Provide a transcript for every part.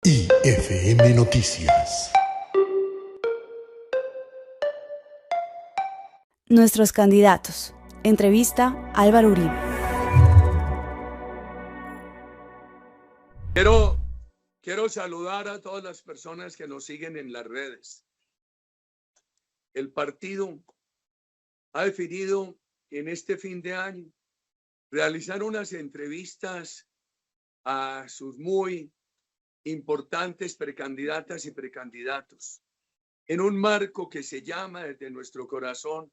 IFM Noticias. Nuestros candidatos. Entrevista Álvaro Uribe. Quiero saludar a todas las personas que nos siguen en las redes. El partido ha decidido en este fin de año realizar unas entrevistas a sus muy importantes precandidatas y precandidatos en un marco que se llama desde nuestro corazón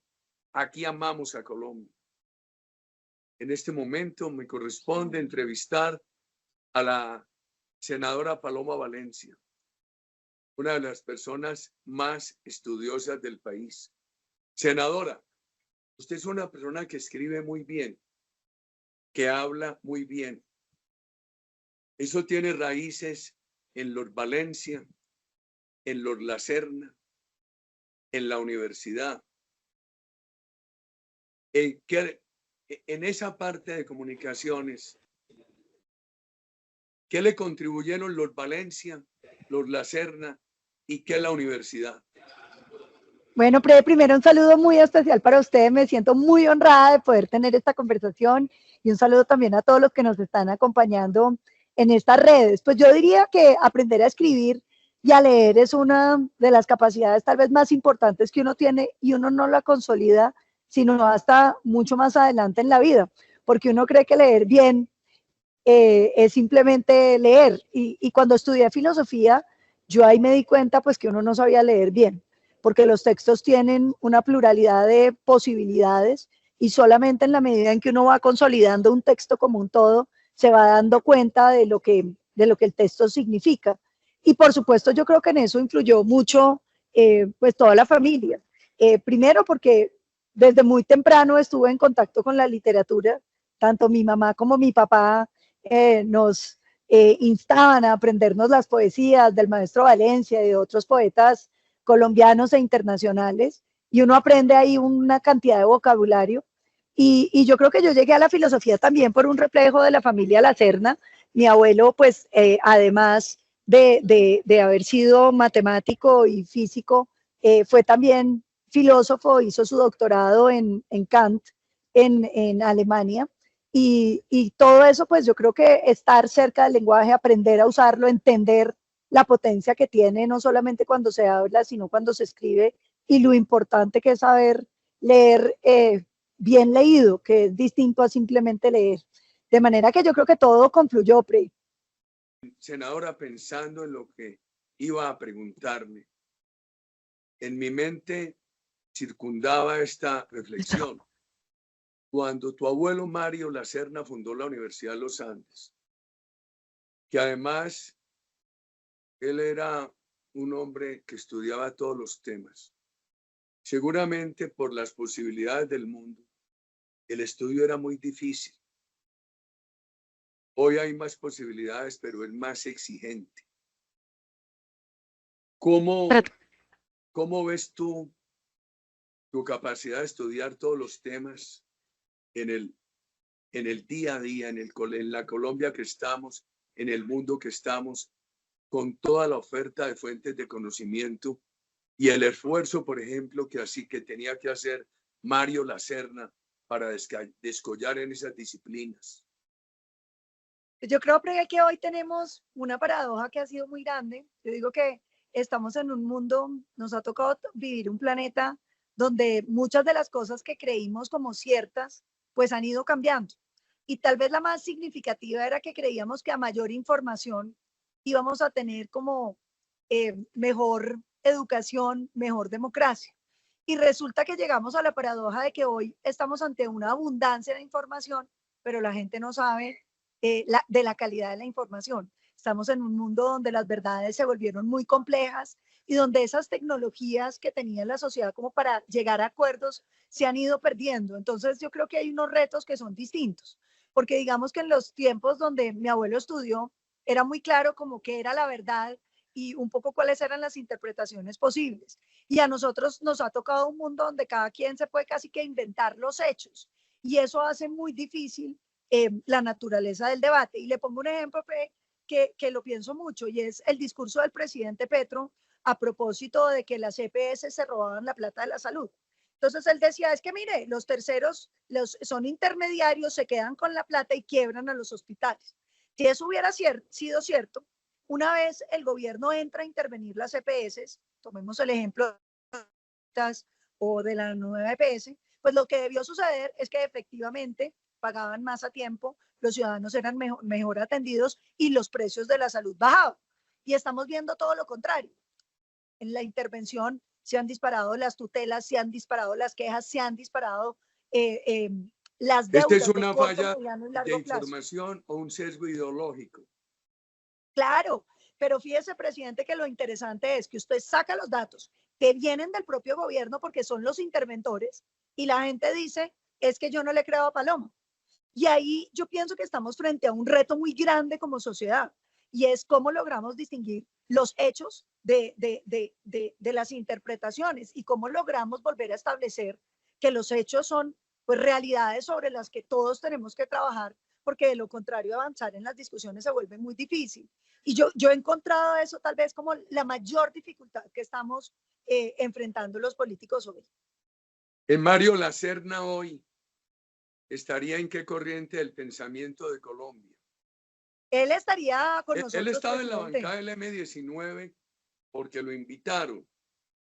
Aquí amamos a Colombia. En este momento me corresponde entrevistar a la senadora Paloma Valencia, una de las personas más estudiosas del país. Senadora, usted es una persona que escribe muy bien, que habla muy bien. Eso tiene raíces en los Valencia, en los La Serna, en la universidad. En esa parte de comunicaciones, ¿qué le contribuyeron los Valencia, los La Serna y qué la universidad? Bueno, primero un saludo muy especial para usted. Me siento muy honrada de poder tener esta conversación y un saludo también a todos los que nos están acompañando en estas redes. Pues yo diría que aprender a escribir y a leer es una de las capacidades tal vez más importantes que uno tiene y uno no la consolida sino hasta mucho más adelante en la vida, porque uno cree que leer bien es simplemente leer. Y cuando estudié filosofía, yo ahí me di cuenta pues que uno no sabía leer bien, porque los textos tienen una pluralidad de posibilidades y solamente en la medida en que uno va consolidando un texto como un todo, se va dando cuenta de lo que el texto significa. Y por supuesto yo creo que en eso influyó mucho pues toda la familia. Primero porque desde muy temprano estuve en contacto con la literatura, tanto mi mamá como mi papá nos instaban a aprendernos las poesías del maestro Valencia y de otros poetas colombianos e internacionales, y uno aprende ahí una cantidad de vocabulario. Y yo creo que yo llegué a la filosofía también por un reflejo de la familia La Serna. Mi abuelo, pues, además de haber sido matemático y físico, fue también filósofo, hizo su doctorado en Kant en Alemania. Y todo eso, pues yo creo que estar cerca del lenguaje, aprender a usarlo, entender la potencia que tiene, no solamente cuando se habla, sino cuando se escribe, y lo importante que es saber leer bien leído, que es distinto a simplemente leer. De manera que yo creo que todo confluyó, Pre. Senadora, pensando en lo que iba a preguntarme, en mi mente circundaba esta reflexión. Cuando tu abuelo Mario La Serna fundó la Universidad de los Andes, que además él era un hombre que estudiaba todos los temas, seguramente por las posibilidades del mundo, el estudio era muy difícil. Hoy hay más posibilidades, pero es más exigente. ¿Cómo ves tú tu capacidad de estudiar todos los temas en el día a día, en la Colombia que estamos, en el mundo que estamos, con toda la oferta de fuentes de conocimiento y el esfuerzo, por ejemplo, que tenía que hacer Mario La Serna para descollar en esas disciplinas? Yo creo que hoy tenemos una paradoja que ha sido muy grande. Yo digo que estamos en un mundo, nos ha tocado vivir un planeta donde muchas de las cosas que creímos como ciertas, pues han ido cambiando. Y tal vez la más significativa era que creíamos que a mayor información íbamos a tener como mejor educación, mejor democracia. Y resulta que llegamos a la paradoja de que hoy estamos ante una abundancia de información, pero la gente no sabe de la calidad de la información. Estamos en un mundo donde las verdades se volvieron muy complejas y donde esas tecnologías que tenía la sociedad como para llegar a acuerdos se han ido perdiendo. Entonces yo creo que hay unos retos que son distintos, porque digamos que en los tiempos donde mi abuelo estudió, era muy claro como que era la verdad y un poco cuáles eran las interpretaciones posibles. Y a nosotros nos ha tocado un mundo donde cada quien se puede casi que inventar los hechos y eso hace muy difícil la naturaleza del debate. Y le pongo un ejemplo que lo pienso mucho, y es el discurso del presidente Petro a propósito de que las EPS se robaban la plata de la salud. Entonces él decía, es que mire, los terceros son intermediarios, se quedan con la plata y quiebran a los hospitales. Si eso hubiera sido cierto, una vez el gobierno entra a intervenir las EPS, tomemos el ejemplo o de la nueva EPS, pues lo que debió suceder es que efectivamente pagaban más a tiempo, los ciudadanos eran mejor atendidos y los precios de la salud bajaban. Y estamos viendo todo lo contrario. En la intervención se han disparado las tutelas, se han disparado las quejas, se han disparado las deudas. ¿Esta es una falla de información o un sesgo ideológico? Claro, pero fíjese, presidente, que lo interesante es que usted saca los datos que vienen del propio gobierno porque son los interventores y la gente dice, es que yo no le creo a Paloma. Y ahí yo pienso que estamos frente a un reto muy grande como sociedad y es cómo logramos distinguir los hechos de las interpretaciones y cómo logramos volver a establecer que los hechos son pues realidades sobre las que todos tenemos que trabajar, porque de lo contrario avanzar en las discusiones se vuelve muy difícil. Y yo he encontrado eso tal vez como la mayor dificultad que estamos enfrentando los políticos hoy. Mario Lacerna hoy estaría en qué corriente del pensamiento de Colombia. Él estaría con nosotros. Él estaba en la bancada del M19 porque lo invitaron,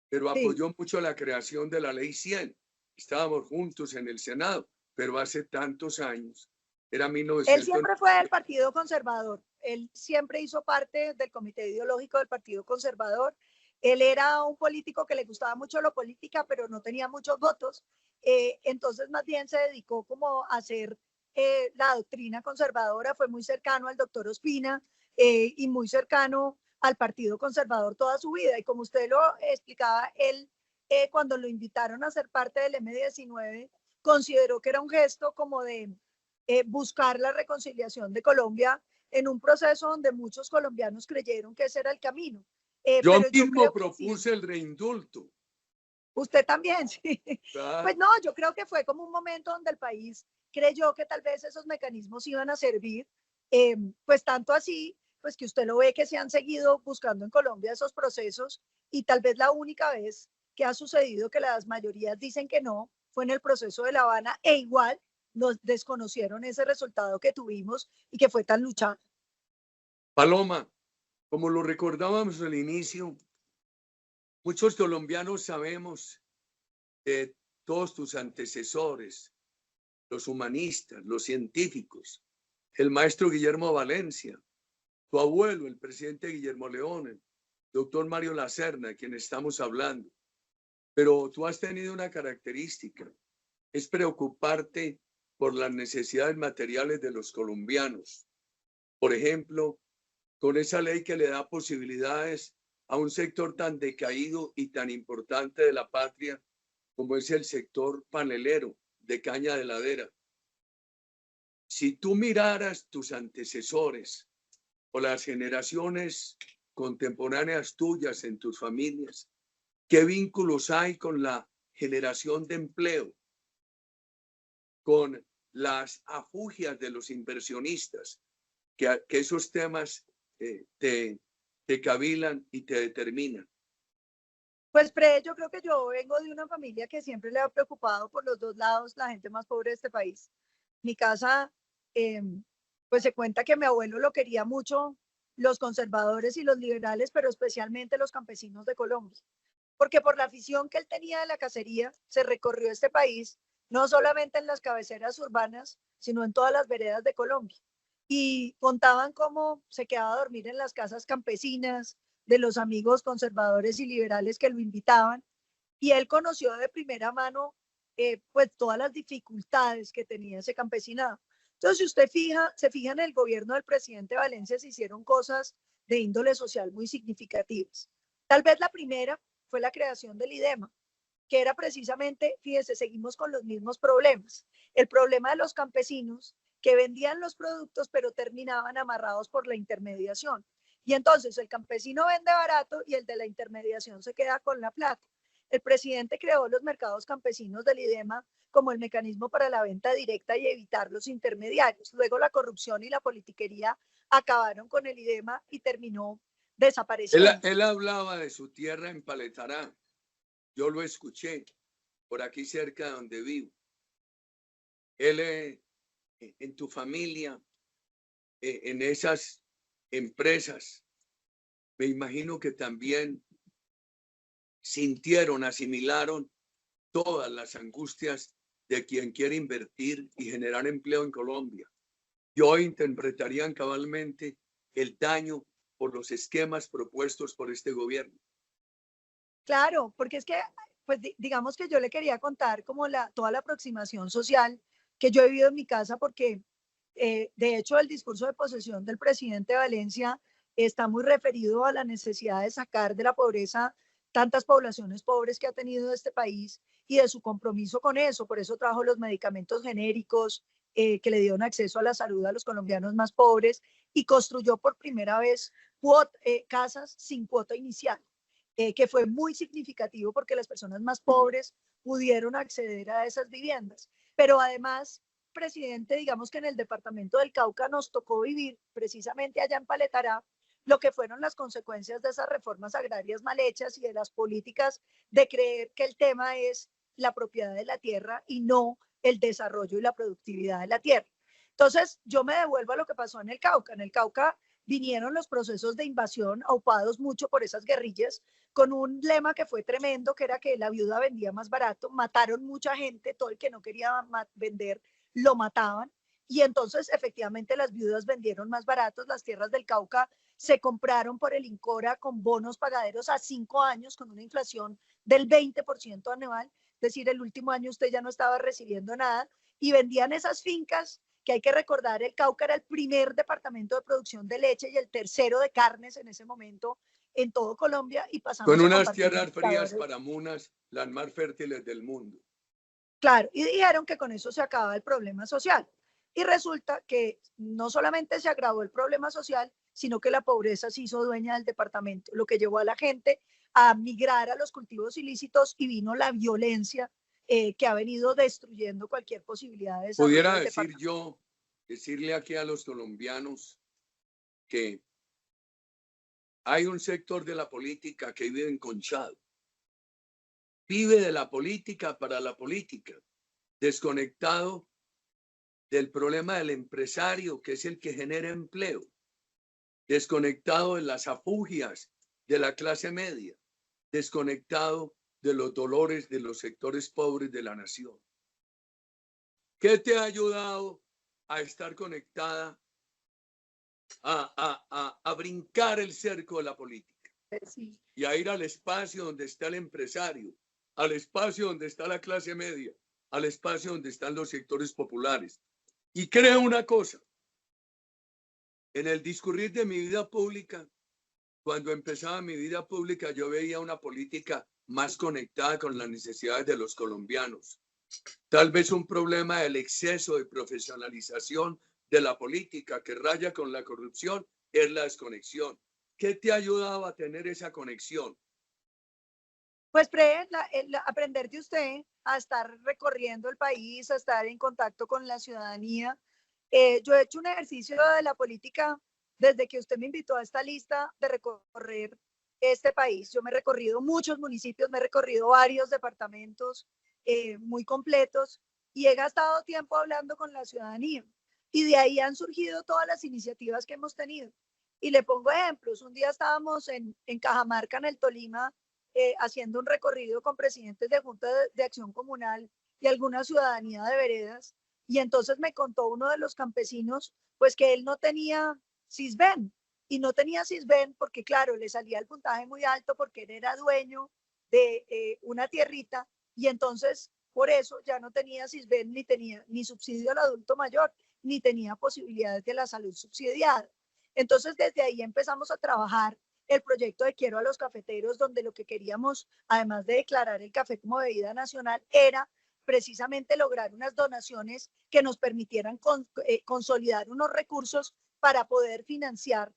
pero apoyó mucho la creación de la Ley 100. Estábamos juntos en el Senado, pero hace tantos años, era 1900. Él siempre fue del Partido Conservador. Él siempre hizo parte del comité ideológico del Partido Conservador. Él era un político que le gustaba mucho la política, pero no tenía muchos votos. Entonces, más bien se dedicó como a hacer la doctrina conservadora. Fue muy cercano al doctor Ospina y muy cercano al Partido Conservador toda su vida. Y como usted lo explicaba, él, cuando lo invitaron a ser parte del M19, consideró que era un gesto como de buscar la reconciliación de Colombia en un proceso donde muchos colombianos creyeron que ese era el camino. Yo mismo propuse el reindulto. Usted también, sí. Claro. Pues no, yo creo que fue como un momento donde el país creyó que tal vez esos mecanismos iban a servir, pues tanto así, pues que usted lo ve que se han seguido buscando en Colombia esos procesos y tal vez la única vez que ha sucedido que las mayorías dicen que no fue en el proceso de La Habana e igual nos desconocieron ese resultado que tuvimos y que fue tan luchado. Paloma, como lo recordábamos al inicio, muchos colombianos sabemos de todos tus antecesores, los humanistas, los científicos, el maestro Guillermo Valencia, tu abuelo, el presidente Guillermo León, el doctor Mario Lacerna, de quien estamos hablando. Pero tú has tenido una característica, es preocuparte por las necesidades materiales de los colombianos. Por ejemplo, con esa ley que le da posibilidades a un sector tan decaído y tan importante de la patria como es el sector panelero de caña de ladera. Si tú miraras tus antecesores o las generaciones contemporáneas tuyas en tus familias, ¿qué vínculos hay con la generación de empleo? Con las afugias de los inversionistas, que esos temas te cavilan y te determinan. Pues, yo creo que yo vengo de una familia que siempre le ha preocupado por los dos lados la gente más pobre de este país. Mi casa, pues se cuenta que mi abuelo lo quería mucho, los conservadores y los liberales, pero especialmente los campesinos de Colombia. Porque por la afición que él tenía de la cacería, se recorrió este país, no solamente en las cabeceras urbanas, sino en todas las veredas de Colombia. Y contaban cómo se quedaba a dormir en las casas campesinas, de los amigos conservadores y liberales que lo invitaban, y él conoció de primera mano pues todas las dificultades que tenía ese campesinado. Entonces, si usted se fija en el gobierno del presidente Valencia, se hicieron cosas de índole social muy significativas. Tal vez la primera fue la creación del IDEMA, que era precisamente, fíjese, seguimos con los mismos problemas. El problema de los campesinos que vendían los productos, pero terminaban amarrados por la intermediación. Y entonces el campesino vende barato y el de la intermediación se queda con la plata. El presidente creó los mercados campesinos del IDEMA como el mecanismo para la venta directa y evitar los intermediarios. Luego la corrupción y la politiquería acabaron con el IDEMA y terminó desapareciendo. Él hablaba de su tierra en Paletará. Yo lo escuché por aquí cerca de donde vivo. Él, en tu familia, en esas empresas, me imagino que también sintieron, asimilaron todas las angustias de quien quiere invertir y generar empleo en Colombia. Y hoy interpretarían cabalmente el daño por los esquemas propuestos por este gobierno. Claro, porque es que, pues digamos que yo le quería contar como toda la aproximación social que yo he vivido en mi casa, porque de hecho el discurso de posesión del presidente Valencia está muy referido a la necesidad de sacar de la pobreza tantas poblaciones pobres que ha tenido este país y de su compromiso con eso. Por eso trajo los medicamentos genéricos que le dieron acceso a la salud a los colombianos más pobres y construyó por primera vez casas sin cuota inicial. Que fue muy significativo porque las personas más pobres pudieron acceder a esas viviendas. Pero además, presidente, digamos que en el departamento del Cauca nos tocó vivir precisamente allá en Paletará lo que fueron las consecuencias de esas reformas agrarias mal hechas y de las políticas de creer que el tema es la propiedad de la tierra y no el desarrollo y la productividad de la tierra. Entonces, yo me devuelvo a lo que pasó en el Cauca. En el Cauca vinieron los procesos de invasión aupados mucho por esas guerrillas, con un lema que fue tremendo, que era que la viuda vendía más barato, mataron mucha gente, todo el que no quería vender lo mataban, y entonces efectivamente las viudas vendieron más baratos, las tierras del Cauca se compraron por el INCORA con bonos pagaderos a 5 años, con una inflación del 20% anual, es decir, el último año usted ya no estaba recibiendo nada, y vendían esas fincas, que hay que recordar, el Cauca era el primer departamento de producción de leche y el tercero de carnes en ese momento en todo Colombia, y pasamos Con a unas compartir tierras frías para munas, las más fértiles del mundo. Claro, y dijeron que con eso se acababa el problema social. Y resulta que no solamente se agravó el problema social, sino que la pobreza se hizo dueña del departamento, lo que llevó a la gente a migrar a los cultivos ilícitos y vino la violencia que ha venido destruyendo cualquier posibilidad de desarrollo. Pudiera decirle aquí a los colombianos que hay un sector de la política que vive enconchado. Vive de la política para la política, desconectado del problema del empresario, que es el que genera empleo, desconectado de las afugias de la clase media, desconectado de los dolores de los sectores pobres de la nación. ¿Qué te ha ayudado a estar conectada, a brincar el cerco de la política? Sí. Y a ir al espacio donde está el empresario, al espacio donde está la clase media, al espacio donde están los sectores populares? Y creo una cosa, en el discurrir de mi vida pública, cuando empezaba mi vida pública, yo veía una política más conectada con las necesidades de los colombianos. Tal vez un problema del exceso de profesionalización de la política que raya con la corrupción es la desconexión. ¿Qué te ha ayudado a tener esa conexión? Pues aprender de usted a estar recorriendo el país, a estar en contacto con la ciudadanía. Yo he hecho un ejercicio de la política desde que usted me invitó a esta lista de recorrer este país. Yo me he recorrido muchos municipios, me he recorrido varios departamentos muy completos y he gastado tiempo hablando con la ciudadanía. Y de ahí han surgido todas las iniciativas que hemos tenido. Y le pongo ejemplos. Un día estábamos en Cajamarca, en el Tolima, haciendo un recorrido con presidentes de Junta de Acción Comunal y alguna ciudadanía de veredas. Y entonces me contó uno de los campesinos, pues que él no tenía Sisbén. Y no tenía Sisbén porque, claro, le salía el puntaje muy alto porque él era dueño de una tierrita y entonces por eso ya no tenía Sisbén ni tenía ni subsidio al adulto mayor, ni tenía posibilidades de la salud subsidiada. Entonces desde ahí empezamos a trabajar el proyecto de Quiero a los Cafeteros, donde lo que queríamos, además de declarar el café como bebida nacional, era precisamente lograr unas donaciones que nos permitieran consolidar unos recursos para poder financiar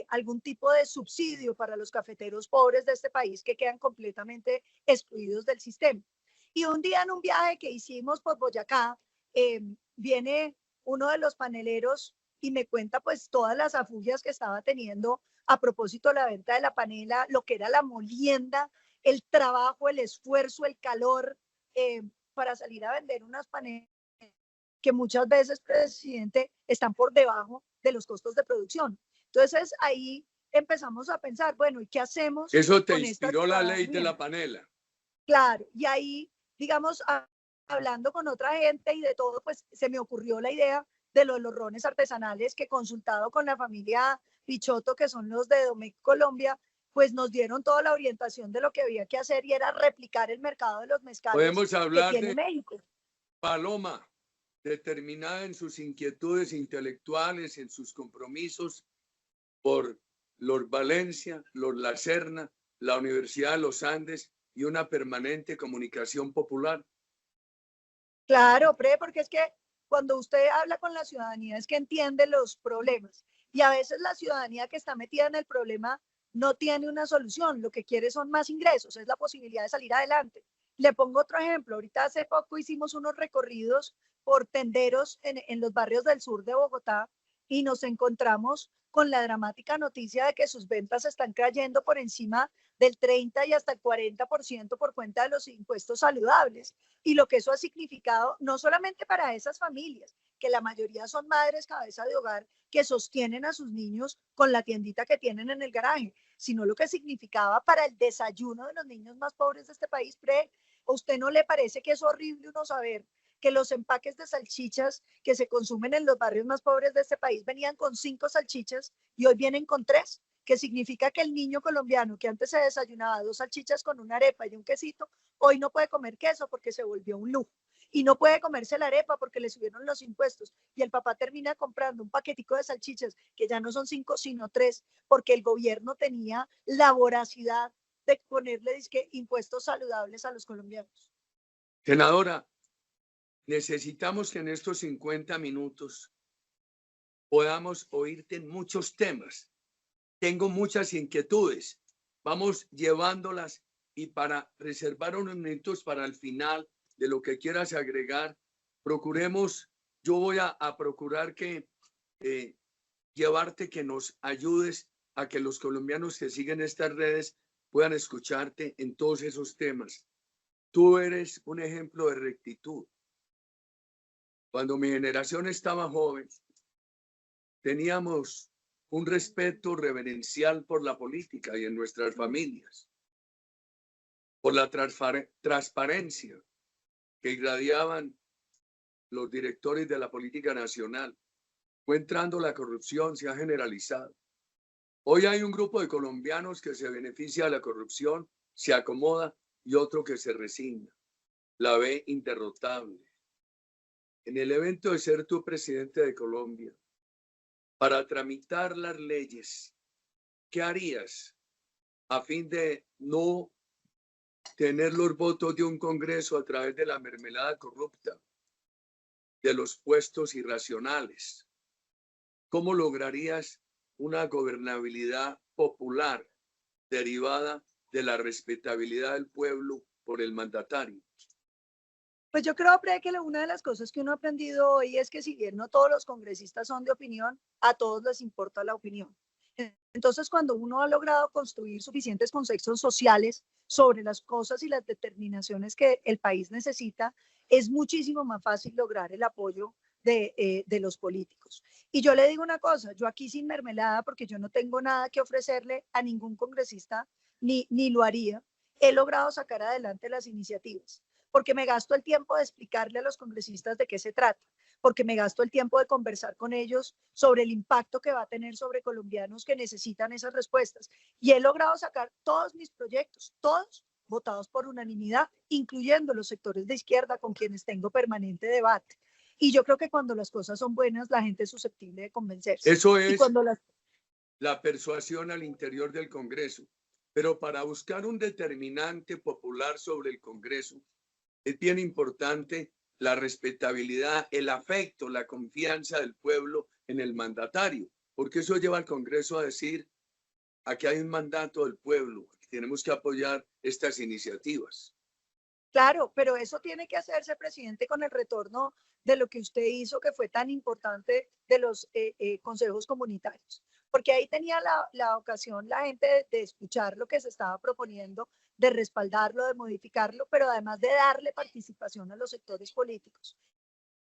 algún tipo de subsidio para los cafeteros pobres de este país que quedan completamente excluidos del sistema. Y un día en un viaje que hicimos por Boyacá, viene uno de los paneleros y me cuenta pues todas las afugias que estaba teniendo a propósito de la venta de la panela, lo que era la molienda, el trabajo, el esfuerzo, el calor para salir a vender unas panelas que muchas veces, presidente, están por debajo de los costos de producción. Entonces ahí empezamos a pensar, bueno, ¿y qué hacemos? Eso te con esta inspiró la ley de ciudadanía? la panela. Claro, y ahí, digamos, hablando con otra gente y de todo, pues se me ocurrió la idea de los rones artesanales que consultado con la familia Pichotto, que son los de Domecq Colombia, pues nos dieron toda la orientación de lo que había que hacer y era replicar el mercado de los mezcales Podemos que hablar tiene de México. Paloma, determinada en sus inquietudes intelectuales, en sus compromisos por los Valencia, los La Serna, la Universidad de los Andes y una permanente comunicación popular. Claro, porque es que cuando usted habla con la ciudadanía es que entiende los problemas y a veces la ciudadanía que está metida en el problema no tiene una solución, lo que quiere son más ingresos, es la posibilidad de salir adelante. Le pongo otro ejemplo, ahorita hace poco hicimos unos recorridos por tenderos en los barrios del sur de Bogotá y nos encontramos con la dramática noticia de que sus ventas están cayendo por encima del 30 y hasta el 40% por cuenta de los impuestos saludables. Y lo que eso ha significado, no solamente para esas familias, que la mayoría son madres cabeza de hogar que sostienen a sus niños con la tiendita que tienen en el garaje, sino lo que significaba para el desayuno de los niños más pobres de este país. ¿A usted no le parece que es horrible uno saber que los empaques de salchichas que se consumen en los barrios más pobres de este país venían con 5 salchichas y hoy vienen con 3? Que significa que el niño colombiano que antes se desayunaba 2 salchichas con una arepa y un quesito, hoy no puede comer queso porque se volvió un lujo. Y no puede comerse la arepa porque le subieron los impuestos. Y el papá termina comprando un paquetico de salchichas que ya no son 5 sino 3 porque el gobierno tenía la voracidad de ponerle impuestos saludables a los colombianos. Senadora, necesitamos que en estos 50 minutos podamos oírte en muchos temas. Tengo muchas inquietudes. Vamos llevándolas y para reservar unos minutos para el final de lo que quieras agregar, procuremos, yo voy a procurar que llevarte, que nos ayudes a que los colombianos que siguen estas redes puedan escucharte en todos esos temas. Tú eres un ejemplo de rectitud. Cuando mi generación estaba joven, teníamos un respeto reverencial por la política y en nuestras familias, por la transparencia que irradiaban los directores de la política nacional. Fue entrando la corrupción, se ha generalizado. Hoy hay un grupo de colombianos que se beneficia de la corrupción, se acomoda y otro que se resigna, la ve inderrotable. En el evento de ser tú presidente de Colombia, para tramitar las leyes, ¿qué harías a fin de no tener los votos de un Congreso a través de la mermelada corrupta, de los puestos irracionales? ¿Cómo lograrías una gobernabilidad popular derivada de la respetabilidad del pueblo por el mandatario? Pues yo creo que una de las cosas que uno ha aprendido hoy es que si bien no todos los congresistas son de opinión, a todos les importa la opinión. Entonces, cuando uno ha logrado construir suficientes consensos sociales sobre las cosas y las determinaciones que el país necesita, es muchísimo más fácil lograr el apoyo de los políticos. Y yo le digo una cosa, yo aquí sin mermelada, porque yo no tengo nada que ofrecerle a ningún congresista, ni lo haría, he logrado sacar adelante las iniciativas, porque me gasto el tiempo de explicarle a los congresistas de qué se trata, porque me gasto el tiempo de conversar con ellos sobre el impacto que va a tener sobre colombianos que necesitan esas respuestas. Y he logrado sacar todos mis proyectos, todos votados por unanimidad, incluyendo los sectores de izquierda con quienes tengo permanente debate. Y yo creo que cuando las cosas son buenas, la gente es susceptible de convencerse. Eso es y cuando la persuasión al interior del Congreso. Pero para buscar un determinante popular sobre el Congreso, es bien importante la respetabilidad, el afecto, la confianza del pueblo en el mandatario, porque eso lleva al Congreso a decir, aquí hay un mandato del pueblo, tenemos que apoyar estas iniciativas. Claro, pero eso tiene que hacerse, presidente, con el retorno de lo que usted hizo, que fue tan importante, de los consejos comunitarios. Porque ahí tenía la ocasión la gente de escuchar lo que se estaba proponiendo, de respaldarlo, de modificarlo, pero además de darle participación a los sectores políticos.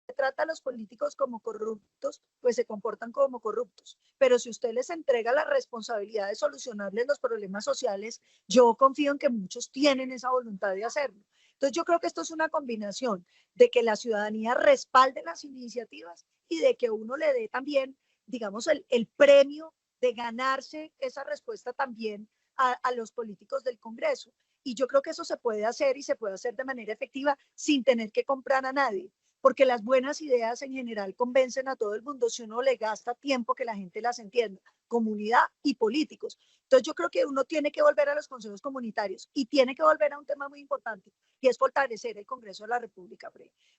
Se trata a los políticos como corruptos, pues se comportan como corruptos. Pero si usted les entrega la responsabilidad de solucionarles los problemas sociales, yo confío en que muchos tienen esa voluntad de hacerlo. Entonces yo creo que esto es una combinación de que la ciudadanía respalde las iniciativas y de que uno le dé también, digamos, el premio de ganarse esa respuesta también a los políticos del Congreso. Y yo creo que eso se puede hacer y se puede hacer de manera efectiva sin tener que comprar a nadie, porque las buenas ideas en general convencen a todo el mundo si uno le gasta tiempo que la gente las entienda, comunidad y políticos. Entonces yo creo que uno tiene que volver a los consejos comunitarios y tiene que volver a un tema muy importante y es fortalecer el Congreso de la República,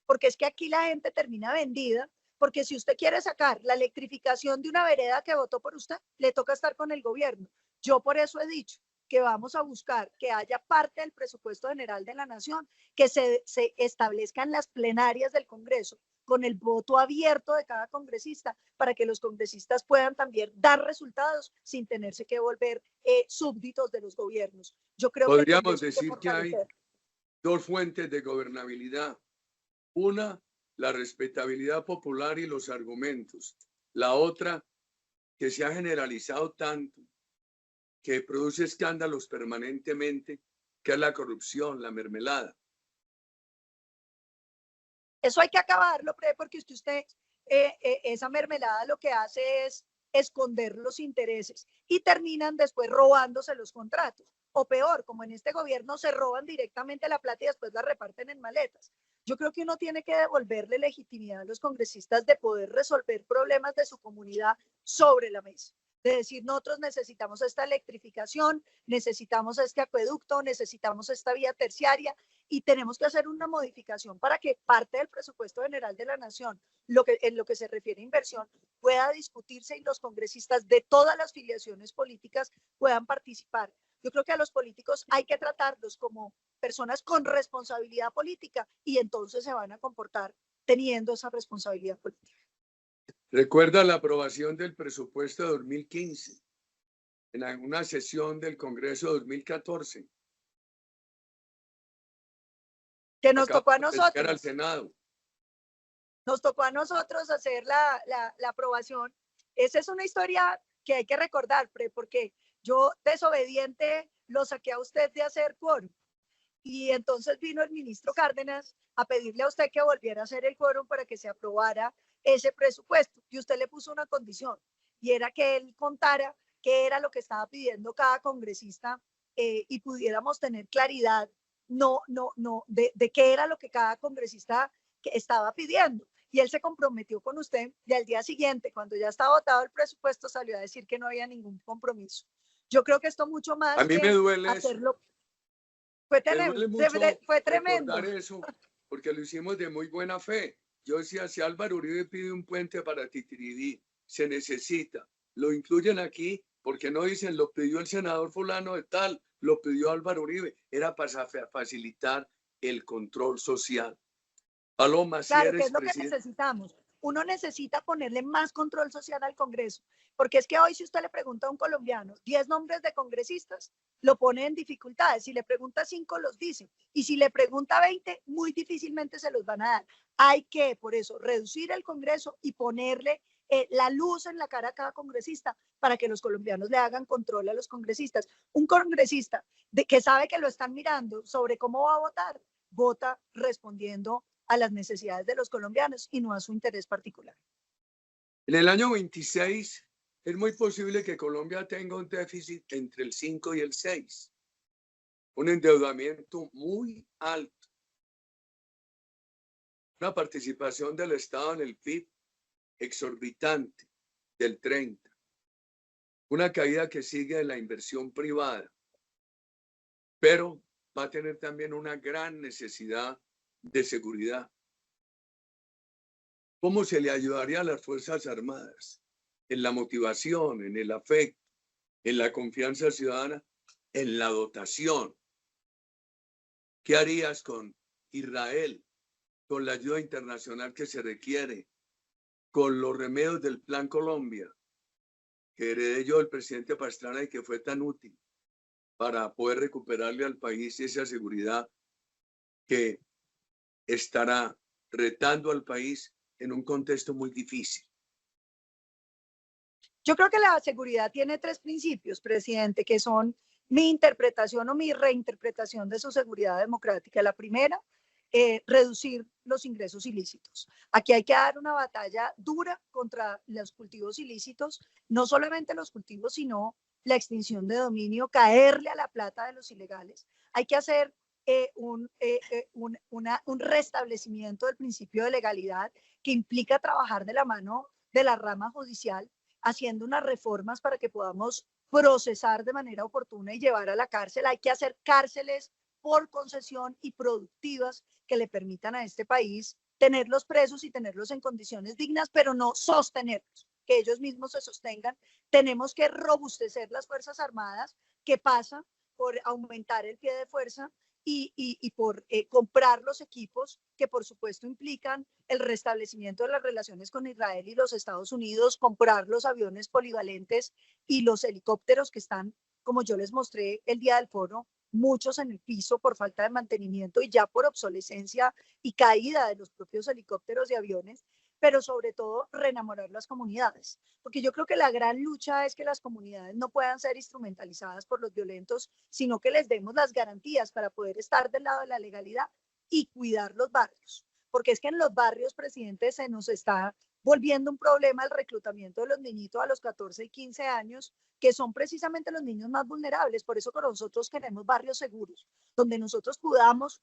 porque es que aquí la gente termina vendida, porque si usted quiere sacar la electrificación de una vereda que votó por usted, le toca estar con el gobierno. Yo por eso he dicho que vamos a buscar que haya parte del presupuesto general de la nación, que se establezcan las plenarias del Congreso con el voto abierto de cada congresista para que los congresistas puedan también dar resultados sin tenerse que volver súbditos de los gobiernos. Yo creo Podríamos que decir que hay dos fuentes de gobernabilidad. Una, la respetabilidad popular y los argumentos. La otra, que se ha generalizado tanto, que produce escándalos permanentemente, que es la corrupción, la mermelada. Eso hay que acabarlo, porque usted esa mermelada lo que hace es esconder los intereses y terminan después robándose los contratos. O peor, como en este gobierno se roban directamente la plata y después la reparten en maletas. Yo creo que uno tiene que devolverle legitimidad a los congresistas de poder resolver problemas de su comunidad sobre la mesa. De decir, nosotros necesitamos esta electrificación, necesitamos este acueducto, necesitamos esta vía terciaria y tenemos que hacer una modificación para que parte del presupuesto general de la nación, en lo que se refiere a inversión, pueda discutirse y los congresistas de todas las filiaciones políticas puedan participar. Yo creo que a los políticos hay que tratarlos como personas con responsabilidad política y entonces se van a comportar teniendo esa responsabilidad política. Recuerda la aprobación del presupuesto de 2015 en una sesión del Congreso de 2014. Que nos tocó a nosotros. Al Senado. Nos tocó a nosotros hacer la aprobación. Esa es una historia que hay que recordar, porque yo desobediente lo saqué a usted de hacer quórum. Y entonces vino el ministro Cárdenas a pedirle a usted que volviera a hacer el quórum para que se aprobara ese presupuesto. Y usted le puso una condición, y era que él contara qué era lo que estaba pidiendo cada congresista y pudiéramos tener claridad de qué era lo que cada congresista estaba pidiendo. Y él se comprometió con usted y al día siguiente, cuando ya estaba votado el presupuesto, salió a decir que no había ningún compromiso. Yo creo que esto mucho más a mí me duele hacerlo. Fue tremendo. Eso, porque lo hicimos de muy buena fe. Yo decía, si Álvaro Uribe pide un puente para Titiridí, se necesita. Lo incluyen aquí porque no dicen, lo pidió el senador fulano de tal, lo pidió Álvaro Uribe. Era para facilitar el control social. Paloma, claro, ¿qué es lo que necesitamos? Uno necesita ponerle más control social al Congreso, porque es que hoy si usted le pregunta a un colombiano 10 nombres de congresistas, lo pone en dificultades. Si le pregunta 5, los dice. Y si le pregunta 20, muy difícilmente se los van a dar. Hay que, por eso, reducir el Congreso y ponerle la luz en la cara a cada congresista para que los colombianos le hagan control a los congresistas. Un congresista que sabe que lo están mirando sobre cómo va a votar, vota respondiendo a las necesidades de los colombianos y no a su interés particular. En el año 26 es muy posible que Colombia tenga un déficit entre el 5 y el 6, un endeudamiento muy alto, una participación del Estado en el PIB exorbitante del 30%, una caída que sigue de la inversión privada, pero va a tener también una gran necesidad de seguridad. ¿Cómo se le ayudaría a las Fuerzas Armadas? En la motivación, en el afecto, en la confianza ciudadana, en la dotación. ¿Qué harías con Israel? con la ayuda internacional que se requiere, con los remedios del Plan Colombia, que heredé yo del presidente Pastrana y que fue tan útil para poder recuperarle al país esa seguridad que estará retando al país en un contexto muy difícil. Yo creo que la seguridad tiene tres principios, presidente, que son mi interpretación o mi reinterpretación de su seguridad democrática. La primera, reducir los ingresos ilícitos. Aquí hay que dar una batalla dura contra los cultivos ilícitos, no solamente los cultivos, sino la extinción de dominio, caerle a la plata de los ilegales. Hay que hacer un restablecimiento del principio de legalidad que implica trabajar de la mano de la rama judicial, haciendo unas reformas para que podamos procesar de manera oportuna y llevar a la cárcel. Hay que hacer cárceles por concesión y productivas que le permitan a este país tenerlos presos y tenerlos en condiciones dignas, pero no sostenerlos, que ellos mismos se sostengan. Tenemos que robustecer las Fuerzas Armadas, que pasa por aumentar el pie de fuerza y por comprar los equipos que por supuesto implican el restablecimiento de las relaciones con Israel y los Estados Unidos, comprar los aviones polivalentes y los helicópteros que están, como yo les mostré el día del foro, muchos en el piso por falta de mantenimiento y ya por obsolescencia y caída de los propios helicópteros y aviones, pero sobre todo reenamorar las comunidades, porque yo creo que la gran lucha es que las comunidades no puedan ser instrumentalizadas por los violentos, sino que les demos las garantías para poder estar del lado de la legalidad y cuidar los barrios, porque es que en los barrios, presidente, se nos está volviendo un problema el reclutamiento de los niñitos a los 14 y 15 años, que son precisamente los niños más vulnerables. Por eso con nosotros queremos barrios seguros, donde nosotros podamos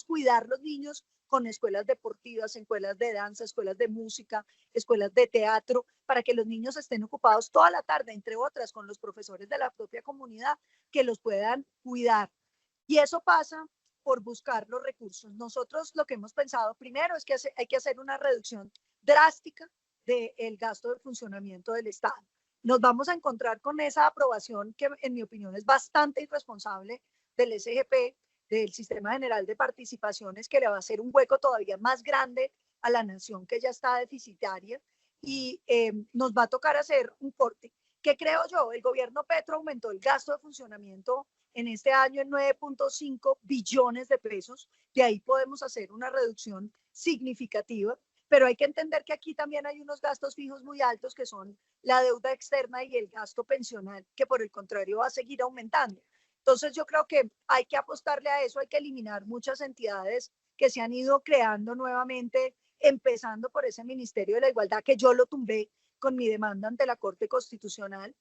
cuidar los niños con escuelas deportivas, escuelas de danza, escuelas de música, escuelas de teatro, para que los niños estén ocupados toda la tarde, entre otras, con los profesores de la propia comunidad que los puedan cuidar. Y eso pasa por buscar los recursos. Nosotros lo que hemos pensado primero es que hay que hacer una reducción drástica del gasto de funcionamiento del Estado. Nos vamos a encontrar con esa aprobación que en mi opinión es bastante irresponsable del SGP, del Sistema General de Participaciones, que le va a hacer un hueco todavía más grande a la nación que ya está deficitaria, y nos va a tocar hacer un corte. ¿Qué creo yo? El gobierno Petro aumentó el gasto de funcionamiento en este año en 9.5 billones de pesos. De ahí podemos hacer una reducción significativa, pero hay que entender que aquí también hay unos gastos fijos muy altos, que son la deuda externa y el gasto pensional, que por el contrario va a seguir aumentando. Entonces yo creo que hay que apostarle a eso, hay que eliminar muchas entidades que se han ido creando nuevamente, empezando por ese Ministerio de la Igualdad, que yo lo tumbé con mi demanda ante la Corte Constitucional,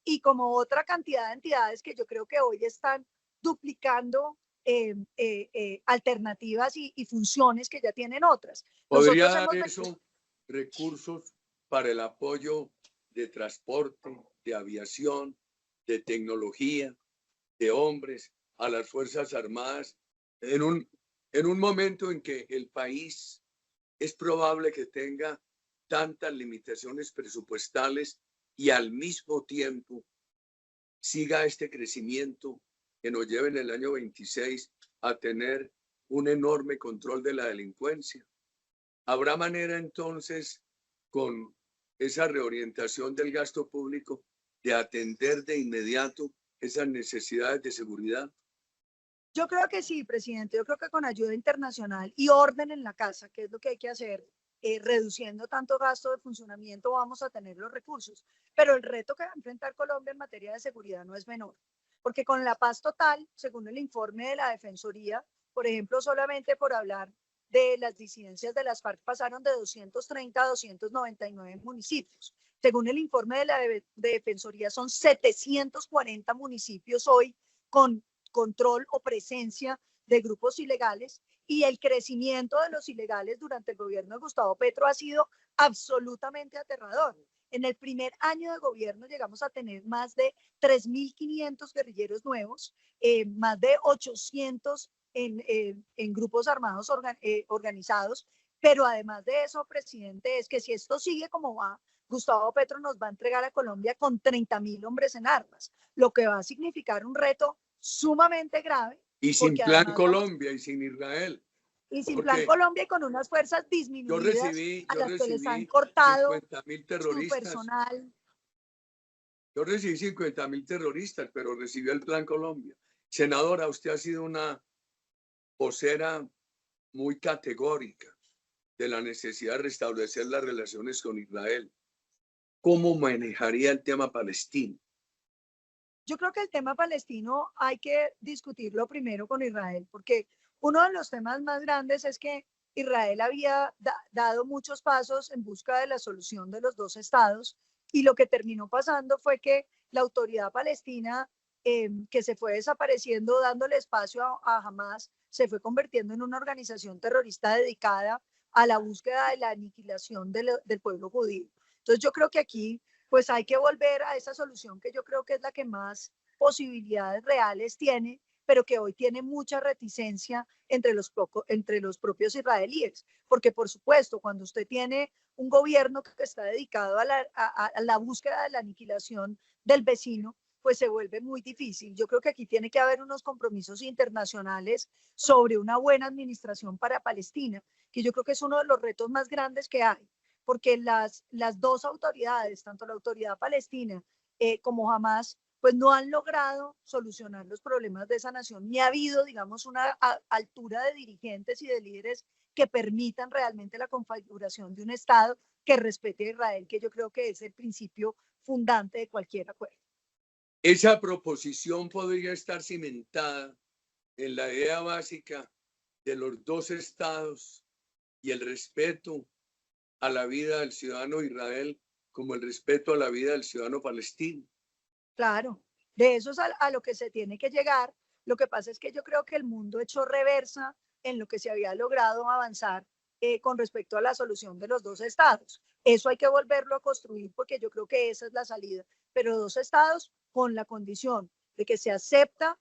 y como otra cantidad de entidades que yo creo que hoy están duplicando alternativas y funciones que ya tienen otras. ¿Podría dar eso recursos para el apoyo de transporte, de aviación, de tecnología, de hombres a las Fuerzas Armadas en un momento en que el país es probable que tenga tantas limitaciones presupuestales y al mismo tiempo siga este crecimiento que nos lleve en el año 26 a tener un enorme control de la delincuencia? ¿Habrá manera entonces, con esa reorientación del gasto público, de atender de inmediato esas necesidades de seguridad? Yo creo que sí, presidente. Yo creo que con ayuda internacional y orden en la casa, que es lo que hay que hacer, reduciendo tanto gasto de funcionamiento, vamos a tener los recursos. Pero el reto que va a enfrentar Colombia en materia de seguridad no es menor, porque con la paz total, según el informe de la Defensoría, por ejemplo, solamente por hablar de las disidencias de las FARC, pasaron de 230 a 299 municipios. Según el informe de la Defensoría, son 740 municipios hoy con control o presencia de grupos ilegales, y el crecimiento de los ilegales durante el gobierno de Gustavo Petro ha sido absolutamente aterrador. En el primer año de gobierno llegamos a tener más de 3.500 guerrilleros nuevos, más de 800 en grupos armados organizados, pero además de eso, presidente, es que si esto sigue como va, Gustavo Petro nos va a entregar a Colombia con 30.000 hombres en armas, lo que va a significar un reto sumamente grave. Y sin Plan Colombia y sin Israel. Y sin Plan Porque Colombia y con unas fuerzas yo disminuidas recibí, a yo las que les han recibí cortado 50.000 su terroristas. personal. Yo recibí 50.000 terroristas, pero recibió el Plan Colombia. Senadora, usted ha sido una vocera muy categórica de la necesidad de restablecer las relaciones con Israel. ¿Cómo manejaría el tema palestino? Yo creo que el tema palestino hay que discutirlo primero con Israel, porque uno de los temas más grandes es que Israel había dado muchos pasos en busca de la solución de los dos estados y lo que terminó pasando fue que la autoridad palestina, que se fue desapareciendo, dándole espacio a Hamas, se fue convirtiendo en una organización terrorista dedicada a la búsqueda de la aniquilación del pueblo judío. Entonces yo creo que aquí pues hay que volver a esa solución que yo creo que es la que más posibilidades reales tiene, pero que hoy tiene mucha reticencia entre los propios israelíes. Porque, por supuesto, cuando usted tiene un gobierno que está dedicado a la búsqueda de la aniquilación del vecino, pues se vuelve muy difícil. Yo creo que aquí tiene que haber unos compromisos internacionales sobre una buena administración para Palestina, que yo creo que es uno de los retos más grandes que hay, porque las dos autoridades, tanto la autoridad palestina como Hamas, pues no han logrado solucionar los problemas de esa nación, ni ha habido, digamos, una altura de dirigentes y de líderes que permitan realmente la configuración de un Estado que respete a Israel, que yo creo que es el principio fundante de cualquier acuerdo. Esa proposición podría estar cimentada en la idea básica de los dos estados y el respeto a la vida del ciudadano de Israel como el respeto a la vida del ciudadano palestino. Claro, de eso es a lo que se tiene que llegar. Lo que pasa es que yo creo que el mundo echó reversa en lo que se había logrado avanzar con respecto a la solución de los dos estados. Eso hay que volverlo a construir porque yo creo que esa es la salida. Pero dos estados con la condición de que se acepta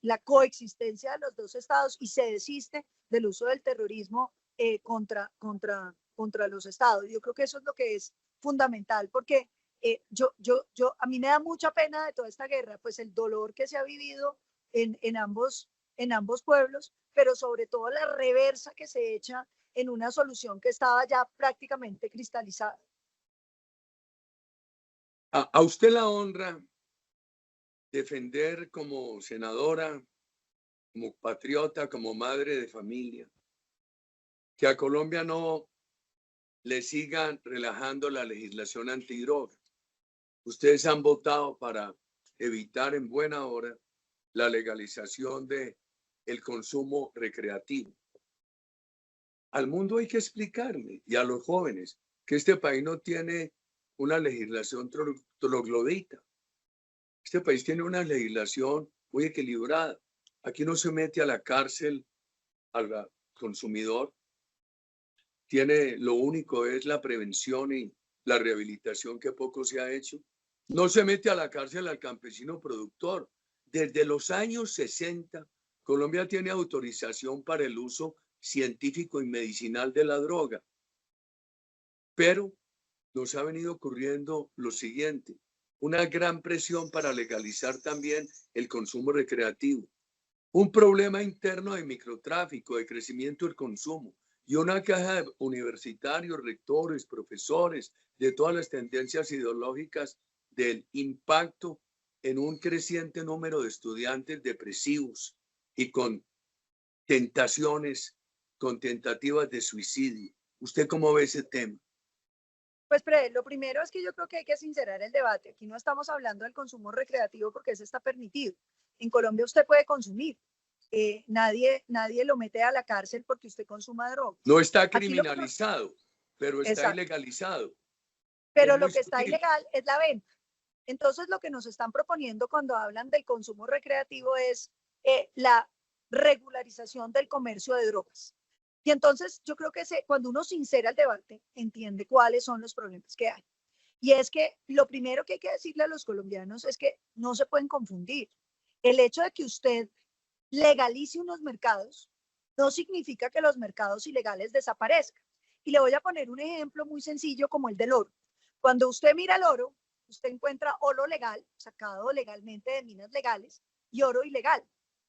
la coexistencia de los dos estados y se desiste del uso del terrorismo contra los estados. Yo creo que eso es lo que es fundamental porque a mí me da mucha pena de toda esta guerra, pues el dolor que se ha vivido en ambos pueblos, pero sobre todo la reversa que se echa en una solución que estaba ya prácticamente cristalizada. A usted la honra defender como senadora, como patriota, como madre de familia, que a Colombia no le sigan relajando la legislación antidroga. Ustedes han votado para evitar en buena hora la legalización de el consumo recreativo. Al mundo hay que explicarle y a los jóvenes que este país no tiene una legislación troglodita. Este país tiene una legislación muy equilibrada. Aquí no se mete a la cárcel al consumidor. Lo único es la prevención y la rehabilitación que poco se ha hecho. No se mete a la cárcel al campesino productor. Desde los años 60, Colombia tiene autorización para el uso científico y medicinal de la droga. Pero nos ha venido ocurriendo lo siguiente: una gran presión para legalizar también el consumo recreativo, un problema interno de microtráfico, de crecimiento del consumo y una caja de universitarios, rectores, profesores de todas las tendencias ideológicas del impacto en un creciente número de estudiantes depresivos y con tentaciones, con tentativas de suicidio. ¿Usted cómo ve ese tema? Pues lo primero es que yo creo que hay que sincerar el debate. Aquí no estamos hablando del consumo recreativo porque ese está permitido. En Colombia usted puede consumir. Nadie lo mete a la cárcel porque usted consuma drogas. No está criminalizado, pero está Exacto. ilegalizado. Pero lo que está ilegal es la venta. Entonces lo que nos están proponiendo cuando hablan del consumo recreativo es la regularización del comercio de drogas. Y entonces yo creo que cuando uno sincera el debate, entiende cuáles son los problemas que hay. Y es que lo primero que hay que decirle a los colombianos es que no se pueden confundir. El hecho de que usted legalice unos mercados no significa que los mercados ilegales desaparezcan. Y le voy a poner un ejemplo muy sencillo como el del oro. Cuando usted mira el oro, usted encuentra oro legal, sacado legalmente de minas legales, y oro ilegal.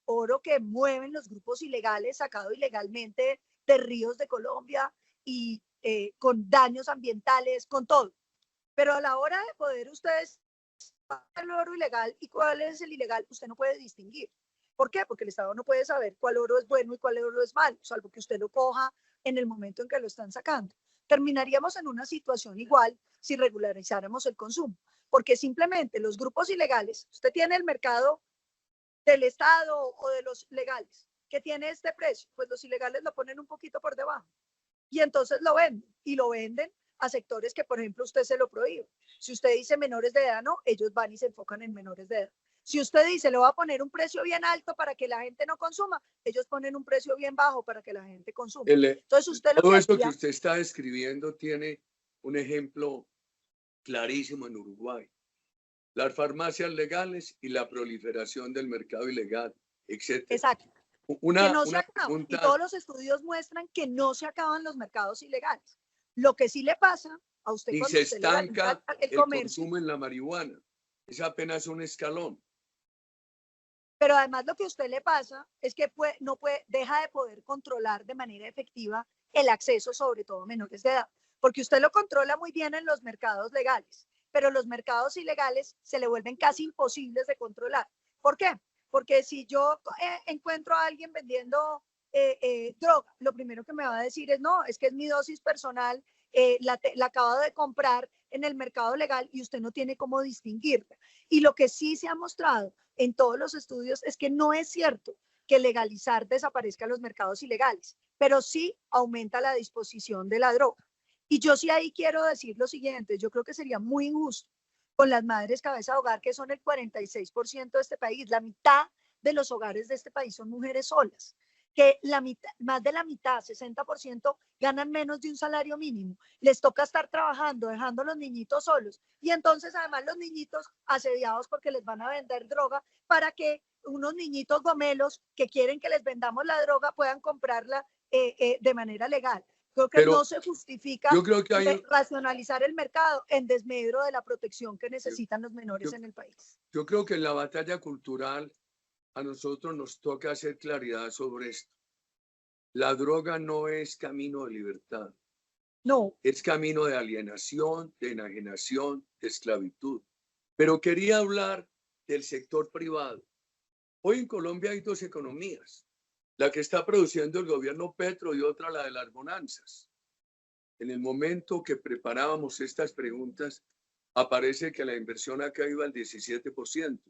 oro que mueven los grupos ilegales, sacado ilegalmente de ríos de Colombia y con daños ambientales, con todo. Pero a la hora de poder ustedes el oro ilegal y cuál es el ilegal, usted no puede distinguir. ¿Por qué? Porque el Estado no puede saber cuál oro es bueno y cuál oro es malo, salvo que usted lo coja en el momento en que lo están sacando. Terminaríamos en una situación igual si regularizáramos el consumo, porque simplemente los grupos ilegales, usted tiene el mercado del Estado o de los legales, que tiene este precio, pues los ilegales lo ponen un poquito por debajo y entonces lo venden y lo venden a sectores que, por ejemplo, usted se lo prohíbe. Si usted dice menores de edad, no, ellos van y se enfocan en menores de edad. Si usted dice, le va a poner un precio bien alto para que la gente no consuma, ellos ponen un precio bien bajo para que la gente consuma. Entonces usted todo eso que usted está describiendo tiene un ejemplo clarísimo en Uruguay. Las farmacias legales y la proliferación del mercado ilegal, etc. Exacto. Una pregunta, y todos los estudios muestran que no se acaban los mercados ilegales. Lo que sí le pasa a usted y cuando se usted estanca el comercio, consumo en la marihuana. Es apenas un escalón. Pero además lo que a usted le pasa es que deja de poder controlar de manera efectiva el acceso, sobre todo a menores de edad, porque usted lo controla muy bien en los mercados legales, pero los mercados ilegales se le vuelven casi imposibles de controlar. ¿Por qué? Porque si yo encuentro a alguien vendiendo droga, lo primero que me va a decir es, no, es que es mi dosis personal, la acabo de comprar en el mercado legal y usted no tiene cómo distinguirla. Y lo que sí se ha mostrado en todos los estudios es que no es cierto que legalizar desaparezca los mercados ilegales, pero sí aumenta la disposición de la droga. Y yo sí ahí quiero decir lo siguiente, yo creo que sería muy injusto con las madres cabeza de hogar, que son el 46% de este país. La mitad de los hogares de este país son mujeres solas, que más de la mitad, 60%, ganan menos de un salario mínimo. Les toca estar trabajando, dejando a los niñitos solos. Y entonces además los niñitos asediados porque les van a vender droga para que unos niñitos gomelos que quieren que les vendamos la droga puedan comprarla de manera legal. Creo que no se justifica racionalizar el mercado en desmedro de la protección que necesitan los menores en el país. Yo creo que en la batalla cultural a nosotros nos toca hacer claridad sobre esto. La droga no es camino de libertad. No. Es camino de alienación, de enajenación, de esclavitud. Pero quería hablar del sector privado. Hoy en Colombia hay dos economías. La que está produciendo el gobierno Petro y otra la de las bonanzas. En el momento que preparábamos estas preguntas, aparece que la inversión acá iba al 17%,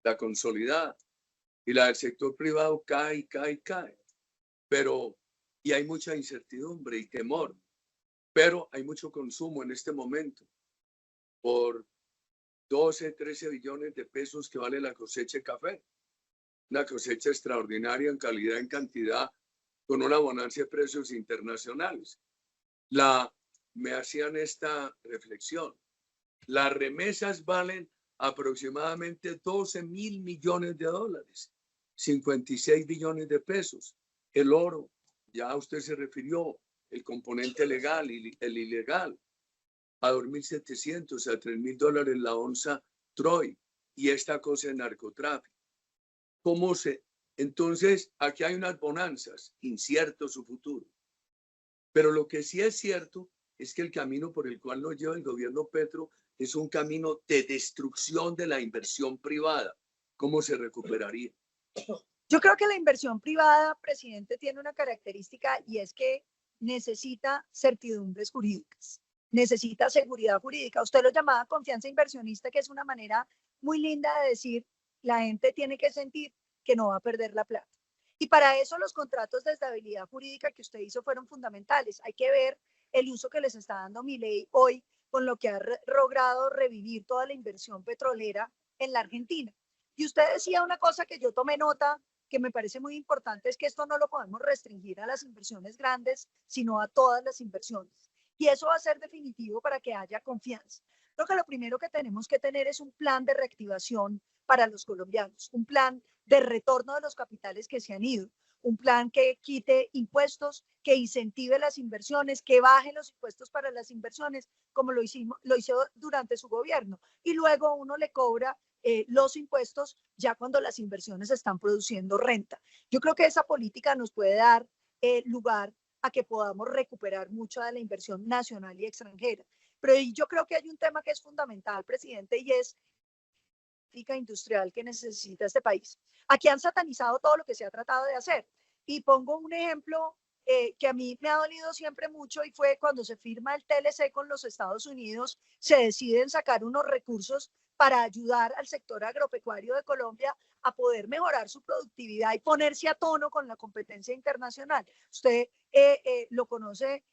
la consolidada, y la del sector privado cae. Y hay mucha incertidumbre y temor, pero hay mucho consumo en este momento por 12, 13 billones de pesos que vale la cosecha de café. Una cosecha extraordinaria en calidad, en cantidad, con una bonanza de precios internacionales. Me hacían esta reflexión. Las remesas valen aproximadamente 12.000 millones de dólares, 56 billones de pesos. El oro, ya usted se refirió, el componente legal y el ilegal, a 2.700, a 3.000 dólares la onza Troy, y esta cosa de narcotráfico. Entonces, aquí hay unas bonanzas, incierto su futuro. Pero lo que sí es cierto es que el camino por el cual nos lleva el gobierno Petro es un camino de destrucción de la inversión privada. ¿Cómo se recuperaría? Yo creo que la inversión privada, presidente, tiene una característica y es que necesita certidumbres jurídicas, necesita seguridad jurídica. Usted lo llamaba confianza inversionista, que es una manera muy linda de decir, la gente tiene que sentir que no va a perder la plata. Y para eso los contratos de estabilidad jurídica que usted hizo fueron fundamentales. Hay que ver el uso que les está dando Milei hoy con lo que ha logrado revivir toda la inversión petrolera en la Argentina. Y usted decía una cosa que yo tomé nota, que me parece muy importante, es que esto no lo podemos restringir a las inversiones grandes, sino a todas las inversiones. Y eso va a ser definitivo para que haya confianza. Creo que lo primero que tenemos que tener es un plan de reactivación para los colombianos, un plan de retorno de los capitales que se han ido, un plan que quite impuestos, que incentive las inversiones, que baje los impuestos para las inversiones, como lo hizo durante su gobierno. Y luego uno le cobra los impuestos ya cuando las inversiones están produciendo renta. Yo creo que esa política nos puede dar lugar a que podamos recuperar mucha de la inversión nacional y extranjera. Pero yo creo que hay un tema que es fundamental, presidente, y es la política industrial que necesita este país. Aquí han satanizado todo lo que se ha tratado de hacer. Y pongo un ejemplo que a mí me ha dolido siempre mucho y fue cuando se firma el TLC con los Estados Unidos, se deciden sacar unos recursos para ayudar al sector agropecuario de Colombia a poder mejorar su productividad y ponerse a tono con la competencia internacional. Usted lo conoce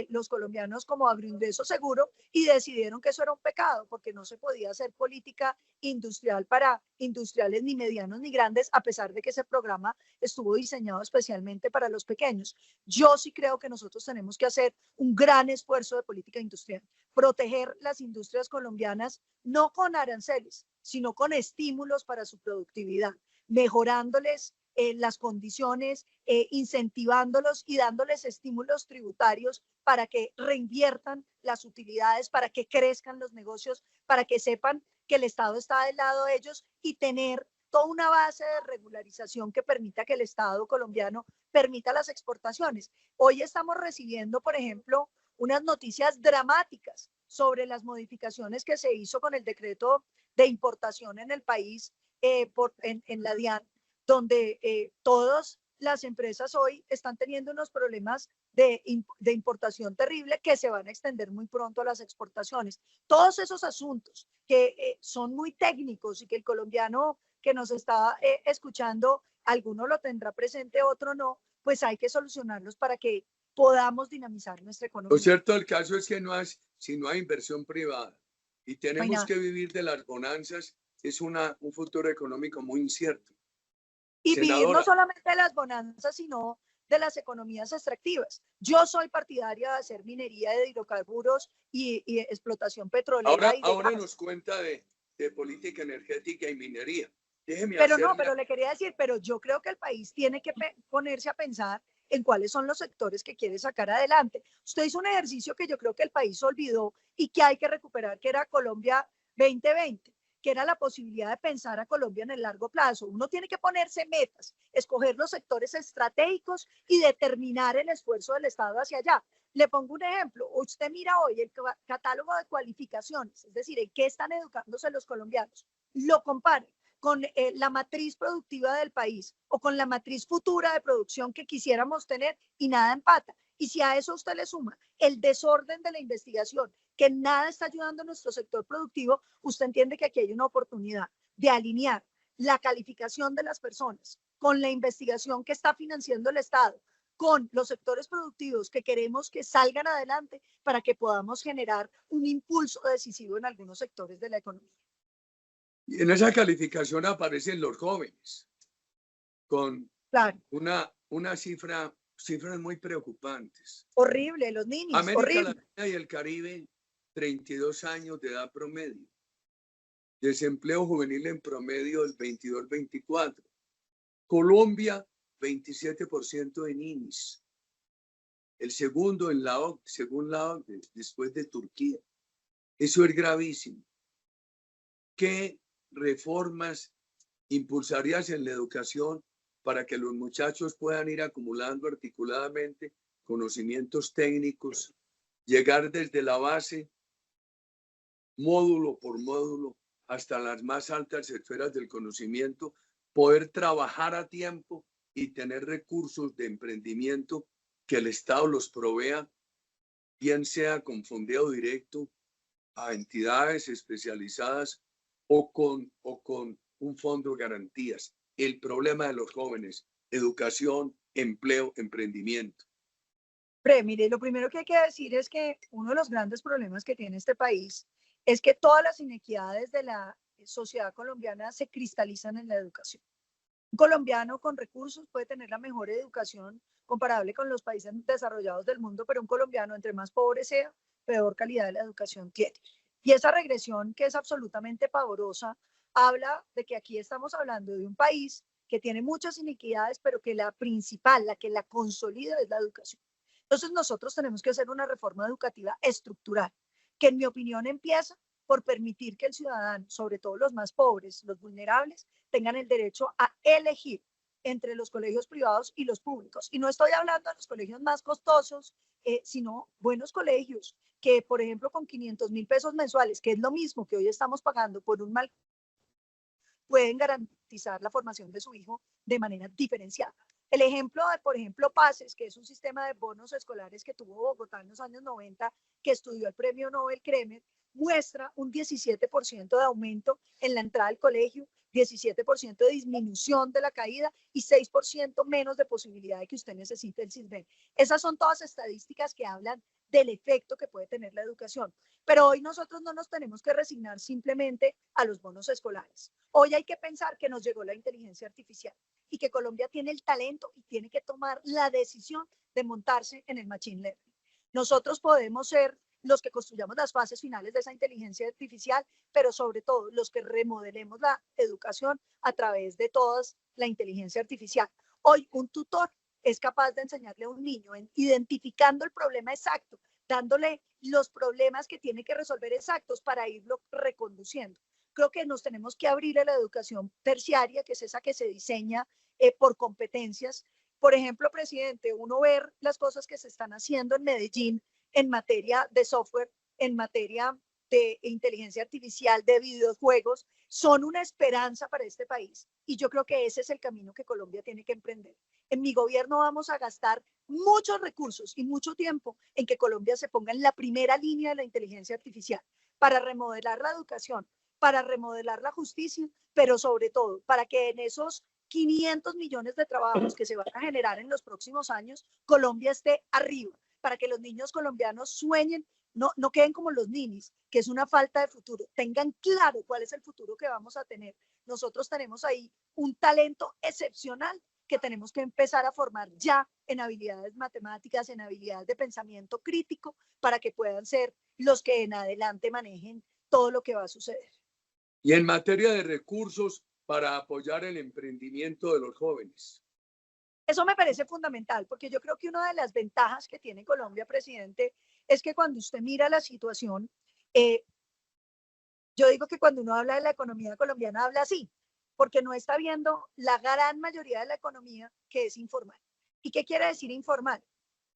los colombianos como agroingreso seguro y decidieron que eso era un pecado porque no se podía hacer política industrial para industriales ni medianos ni grandes, a pesar de que ese programa estuvo diseñado especialmente para los pequeños. Yo sí creo que nosotros tenemos que hacer un gran esfuerzo de política industrial, proteger las industrias colombianas no con aranceles, sino con estímulos para su productividad, mejorándoles las condiciones, incentivándolos y dándoles estímulos tributarios para que reinviertan las utilidades, para que crezcan los negocios, para que sepan que el Estado está del lado de ellos y tener toda una base de regularización que permita que el Estado colombiano permita las exportaciones. Hoy estamos recibiendo, por ejemplo, unas noticias dramáticas sobre las modificaciones que se hizo con el decreto de importación en el país en la DIAN, donde todas las empresas hoy están teniendo unos problemas de importación terrible que se van a extender muy pronto a las exportaciones. Todos esos asuntos que son muy técnicos y que el colombiano que nos está escuchando, alguno lo tendrá presente, otro no, pues hay que solucionarlos para que podamos dinamizar nuestra economía. Lo cierto del caso es que si no hay inversión privada y tenemos que vivir de las bonanzas, es un futuro económico muy incierto. Y vivir no solamente de las bonanzas, sino de las economías extractivas. Yo soy partidaria de hacer minería de hidrocarburos y explotación petrolera. Ahora nos cuenta de política energética y minería. Pero le quería decir, pero yo creo que el país tiene que ponerse a pensar en cuáles son los sectores que quiere sacar adelante. Usted hizo un ejercicio que yo creo que el país olvidó y que hay que recuperar, que era Colombia 2020, que era la posibilidad de pensar a Colombia en el largo plazo. Uno tiene que ponerse metas, escoger los sectores estratégicos y determinar el esfuerzo del Estado hacia allá. Le pongo un ejemplo. Usted mira hoy el catálogo de cualificaciones, es decir, en qué están educándose los colombianos. Lo compare con la matriz productiva del país o con la matriz futura de producción que quisiéramos tener y nada empata. Y si a eso usted le suma el desorden de la investigación, que nada está ayudando a nuestro sector productivo, usted entiende que aquí hay una oportunidad de alinear la calificación de las personas con la investigación que está financiando el Estado, con los sectores productivos que queremos que salgan adelante para que podamos generar un impulso decisivo en algunos sectores de la economía. Y en esa calificación aparecen los jóvenes con una cifras muy preocupantes. Horrible, los niños. América Latina y el Caribe, 32 años de edad promedio. Desempleo juvenil en promedio del 22-24. Colombia, 27% de ninis. El segundo en la OCDE, según la OCDE, después de Turquía. Eso es gravísimo. ¿Qué reformas impulsarías en la educación para que los muchachos puedan ir acumulando articuladamente conocimientos técnicos, llegar desde la base, módulo por módulo, hasta las más altas esferas del conocimiento, poder trabajar a tiempo y tener recursos de emprendimiento que el Estado los provea, bien sea con fondeo directo a entidades especializadas o con un fondo de garantías? El problema de los jóvenes, educación, empleo, emprendimiento. Mire, lo primero que hay que decir es que uno de los grandes problemas que tiene este país es que todas las inequidades de la sociedad colombiana se cristalizan en la educación. Un colombiano con recursos puede tener la mejor educación comparable con los países desarrollados del mundo, pero un colombiano, entre más pobre sea, peor calidad de la educación tiene. Y esa regresión, que es absolutamente pavorosa, habla de que aquí estamos hablando de un país que tiene muchas inequidades, pero que la principal, la que la consolida, es la educación. Entonces nosotros tenemos que hacer una reforma educativa estructural, que en mi opinión empieza por permitir que el ciudadano, sobre todo los más pobres, los vulnerables, tengan el derecho a elegir entre los colegios privados y los públicos. Y no estoy hablando de los colegios más costosos, sino buenos colegios que, por ejemplo, con 500.000 pesos mensuales, que es lo mismo que hoy estamos pagando por un mal, pueden garantizar la formación de su hijo de manera diferenciada. El ejemplo de, por ejemplo, PACES, que es un sistema de bonos escolares que tuvo Bogotá en los años 90, que estudió el premio Nobel Kremer, muestra un 17% de aumento en la entrada al colegio, 17% de disminución de la caída y 6% menos de posibilidad de que usted necesite el CISBEN. Esas son todas estadísticas que hablan del efecto que puede tener la educación. Pero hoy nosotros no nos tenemos que resignar simplemente a los bonos escolares. Hoy hay que pensar que nos llegó la inteligencia artificial y que Colombia tiene el talento y tiene que tomar la decisión de montarse en el machine learning. Nosotros podemos ser los que construyamos las fases finales de esa inteligencia artificial, pero sobre todo los que remodelemos la educación a través de toda la inteligencia artificial. Hoy un tutor es capaz de enseñarle a un niño identificando el problema exacto, dándole los problemas que tiene que resolver exactos para irlo reconduciendo. Creo que nos tenemos que abrir a la educación terciaria, que es esa que se diseña por competencias. Por ejemplo, presidente, uno ver las cosas que se están haciendo en Medellín en materia de software, en materia de inteligencia artificial, de videojuegos, son una esperanza para este país. Y yo creo que ese es el camino que Colombia tiene que emprender. En mi gobierno vamos a gastar muchos recursos y mucho tiempo en que Colombia se ponga en la primera línea de la inteligencia artificial para remodelar la educación, para remodelar la justicia, pero sobre todo para que en esos 500 millones de trabajos que se van a generar en los próximos años, Colombia esté arriba, para que los niños colombianos sueñen, no queden como los ninis, que es una falta de futuro, tengan claro cuál es el futuro que vamos a tener. Nosotros tenemos ahí un talento excepcional que tenemos que empezar a formar ya en habilidades matemáticas, en habilidades de pensamiento crítico, para que puedan ser los que en adelante manejen todo lo que va a suceder. Y en materia de recursos para apoyar el emprendimiento de los jóvenes. Eso me parece fundamental, porque yo creo que una de las ventajas que tiene Colombia, presidente, es que cuando usted mira la situación, yo digo que cuando uno habla de la economía colombiana, habla así, porque no está viendo la gran mayoría de la economía que es informal. ¿Y qué quiere decir informal?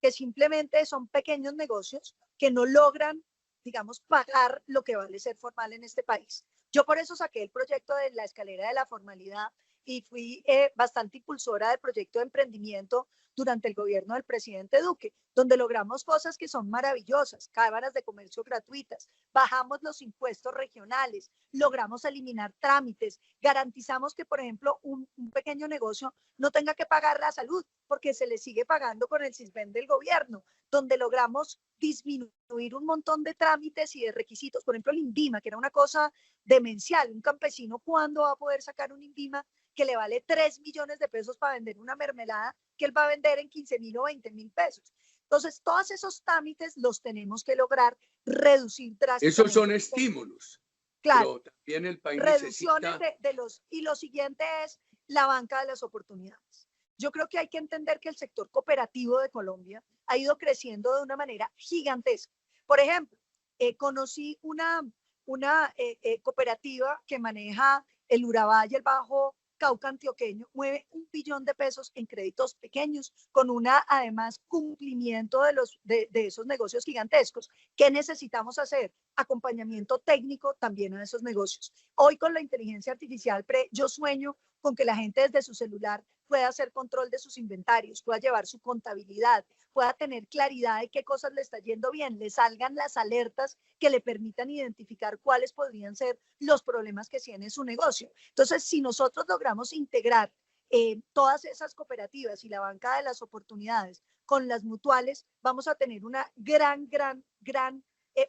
Que simplemente son pequeños negocios que no logran, digamos, pagar lo que vale ser formal en este país. Yo por eso saqué el proyecto de la escalera de la formalidad y fui bastante impulsora del proyecto de emprendimiento durante el gobierno del presidente Duque, donde logramos cosas que son maravillosas, cámaras de comercio gratuitas, bajamos los impuestos regionales, logramos eliminar trámites, garantizamos que, por ejemplo, un pequeño negocio no tenga que pagar la salud, porque se le sigue pagando con el CISBEN del gobierno, donde logramos disminuir un montón de trámites y de requisitos, por ejemplo, el INVIMA, que era una cosa demencial, un campesino, ¿cuándo va a poder sacar un INVIMA que le vale 3 millones de pesos para vender una mermelada que él va a vender en 15.000 o 20.000 pesos? Entonces, todos esos trámites los tenemos que lograr reducir drásticamente. Esos son estímulos. Claro. Pero también el país reducciones necesita... y lo siguiente es la banca de las oportunidades. Yo creo que hay que entender que el sector cooperativo de Colombia ha ido creciendo de una manera gigantesca. Por ejemplo, conocí una cooperativa que maneja el Urabá y el Bajo Cauca antioqueño, mueve 1 billón de pesos en créditos pequeños, con además cumplimiento de esos negocios gigantescos. ¿Qué necesitamos hacer? Acompañamiento técnico también a esos negocios. Hoy con la inteligencia artificial, yo sueño con que la gente desde su celular pueda hacer control de sus inventarios, pueda llevar su contabilidad, pueda tener claridad de qué cosas le está yendo bien, le salgan las alertas que le permitan identificar cuáles podrían ser los problemas que tiene su negocio. Entonces, si nosotros logramos integrar todas esas cooperativas y la banca de las oportunidades con las mutuales, vamos a tener una gran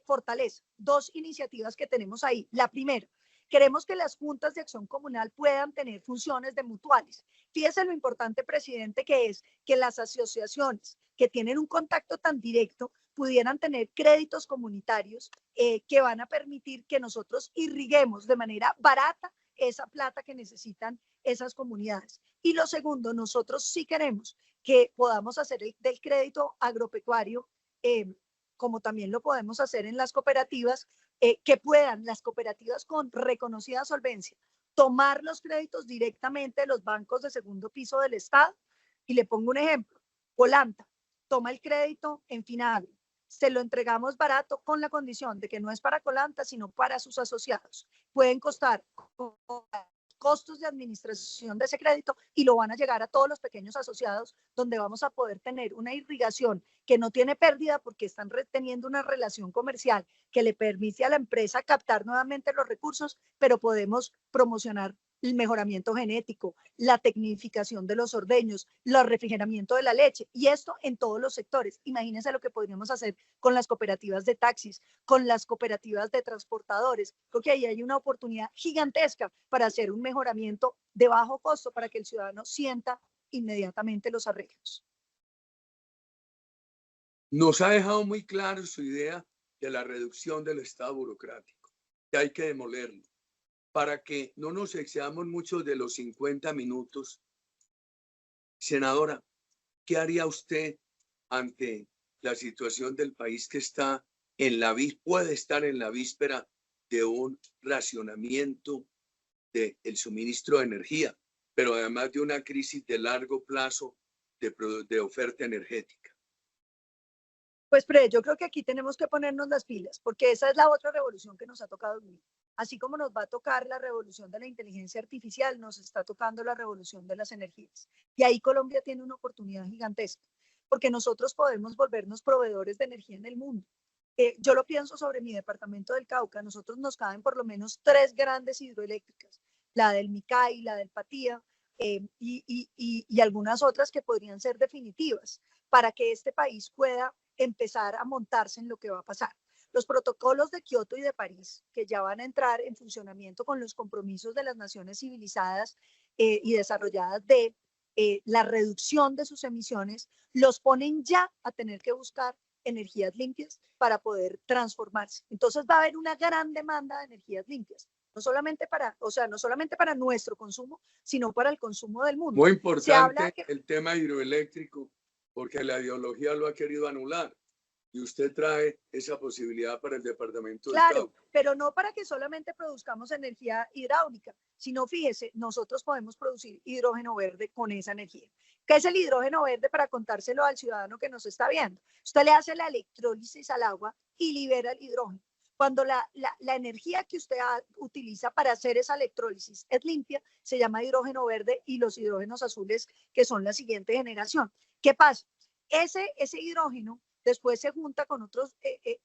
fortaleza. 2 iniciativas que tenemos ahí. La primera, queremos que las juntas de acción comunal puedan tener funciones de mutuales. Fíjese lo importante, presidente, que es que las asociaciones que tienen un contacto tan directo pudieran tener créditos comunitarios que van a permitir que nosotros irriguemos de manera barata esa plata que necesitan esas comunidades. Y lo segundo, nosotros sí queremos que podamos hacer del crédito agropecuario, como también lo podemos hacer en las cooperativas, que puedan las cooperativas con reconocida solvencia tomar los créditos directamente de los bancos de segundo piso del Estado. Y le pongo un ejemplo: Polanta toma el crédito en Finagro, se lo entregamos barato con la condición de que no es para Colanta, sino para sus asociados. Pueden costar costos de administración de ese crédito y lo van a llegar a todos los pequeños asociados, donde vamos a poder tener una irrigación que no tiene pérdida porque están teniendo una relación comercial que le permite a la empresa captar nuevamente los recursos, pero podemos promocionar el mejoramiento genético, la tecnificación de los ordeños, el refrigeramiento de la leche, y esto en todos los sectores. Imagínense lo que podríamos hacer con las cooperativas de taxis, con las cooperativas de transportadores. Creo que ahí hay una oportunidad gigantesca para hacer un mejoramiento de bajo costo para que el ciudadano sienta inmediatamente los arreglos. Nos ha dejado muy claro su idea de la reducción del Estado burocrático, que hay que demolerlo. Para que no nos excedamos mucho de los 50 minutos, senadora, ¿qué haría usted ante la situación del país que está puede estar en la víspera de un racionamiento del suministro de energía, pero además de una crisis de largo plazo de oferta energética? Pues, Fred, yo creo que aquí tenemos que ponernos las pilas, porque esa es la otra revolución que nos ha tocado vivir. Así como nos va a tocar la revolución de la inteligencia artificial, nos está tocando la revolución de las energías. Y ahí Colombia tiene una oportunidad gigantesca, porque nosotros podemos volvernos proveedores de energía en el mundo. Yo lo pienso sobre mi departamento del Cauca. Nosotros nos caben por lo menos 3 grandes hidroeléctricas, la del Micay, la del Patía, y algunas otras que podrían ser definitivas para que este país pueda empezar a montarse en lo que va a pasar. Los protocolos de Kioto y de París, que ya van a entrar en funcionamiento con los compromisos de las naciones civilizadas y desarrolladas de la reducción de sus emisiones, los ponen ya a tener que buscar energías limpias para poder transformarse. Entonces va a haber una gran demanda de energías limpias, no solamente para nuestro consumo, sino para el consumo del mundo. Muy importante el tema hidroeléctrico, porque la ideología lo ha querido anular. Y usted trae esa posibilidad para el departamento del Cauca. Claro, pero no para que solamente produzcamos energía hidráulica, sino fíjese, nosotros podemos producir hidrógeno verde con esa energía. ¿Qué es el hidrógeno verde? Para contárselo al ciudadano que nos está viendo. Usted le hace la electrólisis al agua y libera el hidrógeno. Cuando la energía que usted utiliza para hacer esa electrólisis es limpia, se llama hidrógeno verde, y los hidrógenos azules, que son la siguiente generación. ¿Qué pasa? Ese hidrógeno después se junta con otras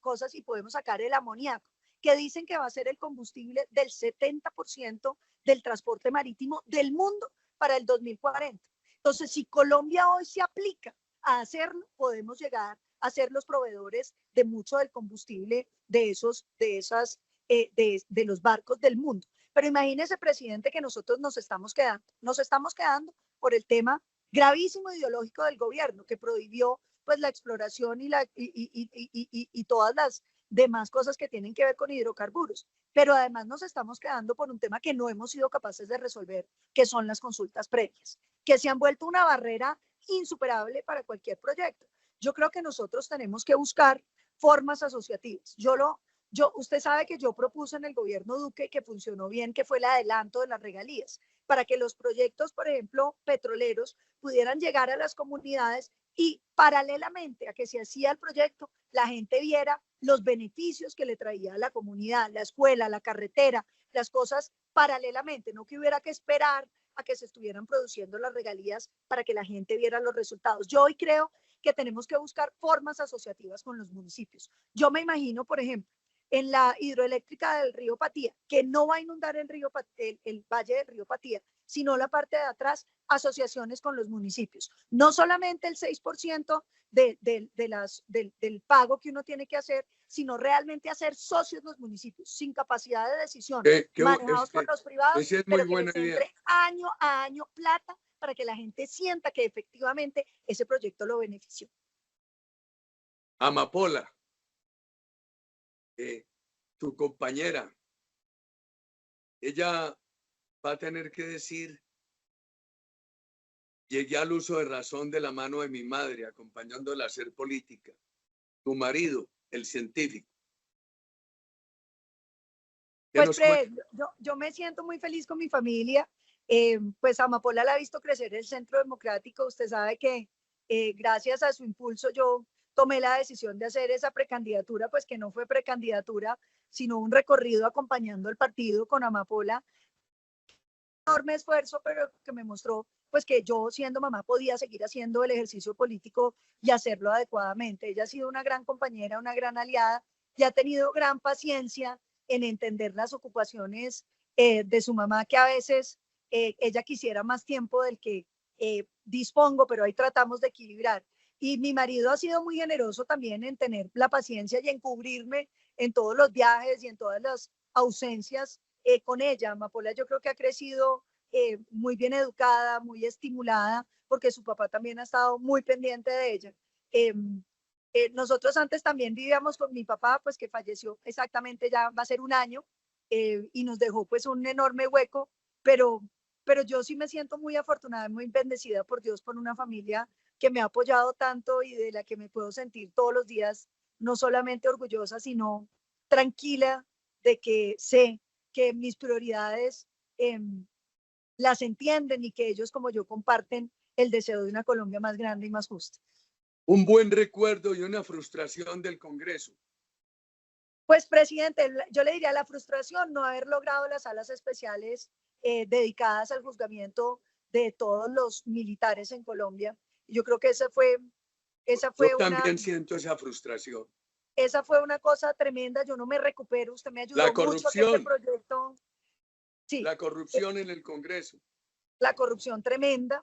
cosas y podemos sacar el amoníaco, que dicen que va a ser el combustible del 70% del transporte marítimo del mundo para el 2040. Entonces, si Colombia hoy se aplica a hacerlo, podemos llegar a ser los proveedores de mucho del combustible de los barcos del mundo. Pero imagínese, presidente, que nosotros nos estamos quedando por el tema gravísimo ideológico del gobierno, que prohibió pues la exploración y todas las demás cosas que tienen que ver con hidrocarburos. Pero además nos estamos quedando por un tema que no hemos sido capaces de resolver, que son las consultas previas, que se han vuelto una barrera insuperable para cualquier proyecto. Yo creo que nosotros tenemos que buscar formas asociativas. Usted sabe que yo propuse en el gobierno Duque, que funcionó bien, que fue el adelanto de las regalías, para que los proyectos, por ejemplo, petroleros, pudieran llegar a las comunidades y paralelamente a que se hacía el proyecto, la gente viera los beneficios que le traía a la comunidad, la escuela, la carretera, las cosas paralelamente, no que hubiera que esperar a que se estuvieran produciendo las regalías para que la gente viera los resultados. Yo hoy creo que tenemos que buscar formas asociativas con los municipios. Yo me imagino, por ejemplo, en la hidroeléctrica del río Patía, que no va a inundar el valle del río Patía, sino la parte de atrás, asociaciones con los municipios. No solamente el 6% del pago que uno tiene que hacer, sino realmente hacer socios los municipios, sin capacidad de decisión, manejados por los privados, pero que les entre año a año plata para que la gente sienta que efectivamente ese proyecto lo benefició. Amapola, tu compañera, ella va a tener que decir: llegué al uso de razón de la mano de mi madre, acompañándola a hacer política. Tu marido, el científico, Pues yo me siento muy feliz con mi familia. Pues Amapola la ha visto crecer el Centro Democrático. Usted sabe que gracias a su impulso yo tomé la decisión de hacer esa precandidatura, pues que no fue precandidatura, sino un recorrido acompañando al partido con Amapola. Enorme esfuerzo, pero que me mostró pues que yo siendo mamá podía seguir haciendo el ejercicio político y hacerlo adecuadamente. Ella ha sido una gran compañera, una gran aliada y ha tenido gran paciencia en entender las ocupaciones de su mamá, que a veces ella quisiera más tiempo del que dispongo, pero ahí tratamos de equilibrar. Y mi marido ha sido muy generoso también en tener la paciencia y en cubrirme en todos los viajes y en todas las ausencias con ella. Amapola yo creo que ha crecido muy bien educada, muy estimulada, porque su papá también ha estado muy pendiente de ella. Nosotros antes también vivíamos con mi papá, pues que falleció exactamente, ya va a ser un año, y nos dejó pues un enorme hueco, pero yo sí me siento muy afortunada y muy bendecida por Dios, por una familia que me ha apoyado tanto y de la que me puedo sentir todos los días, no solamente orgullosa, sino tranquila de que sé que mis prioridades las entienden y que ellos como yo comparten el deseo de una Colombia más grande y más justa. Un buen recuerdo y una frustración del Congreso. Pues, presidente, yo le diría la frustración no haber logrado las salas especiales dedicadas al juzgamiento de todos los militares en Colombia. Yo creo que esa fue yo también siento esa frustración. Esa fue una cosa tremenda, yo no me recupero, usted me ayudó la corrupción, mucho a que este proyecto. Sí, la corrupción en el Congreso. La corrupción tremenda.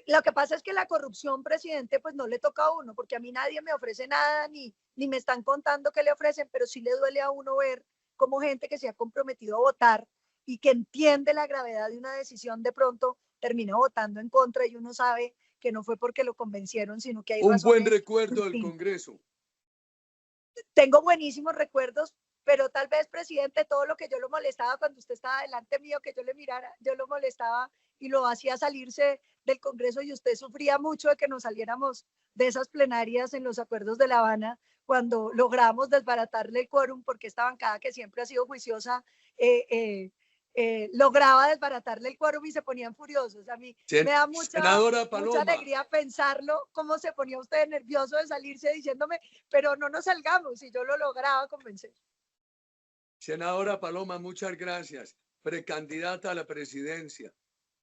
Lo que pasa es que la corrupción, presidente, pues no le toca a uno, porque a mí nadie me ofrece nada, ni me están contando qué le ofrecen, pero sí le duele a uno ver cómo gente que se ha comprometido a votar y que entiende la gravedad de una decisión de pronto termina votando en contra y uno sabe que no fue porque lo convencieron, sino que hay un buen recuerdo del Congreso. Tengo buenísimos recuerdos, pero tal vez, presidente, todo lo que yo lo molestaba cuando usted estaba delante mío, que yo le mirara, yo lo molestaba y lo hacía salirse del Congreso y usted sufría mucho de que nos saliéramos de esas plenarias en los acuerdos de La Habana cuando logramos desbaratarle el quórum, porque esta bancada que siempre ha sido juiciosa lograba desbaratarle el quórum y se ponían furiosos. A mí me da mucha alegría pensarlo, cómo se ponía usted nervioso de salirse diciéndome, pero no nos salgamos, y yo lo lograba convencer. Senadora Paloma, muchas gracias. Precandidata a la presidencia.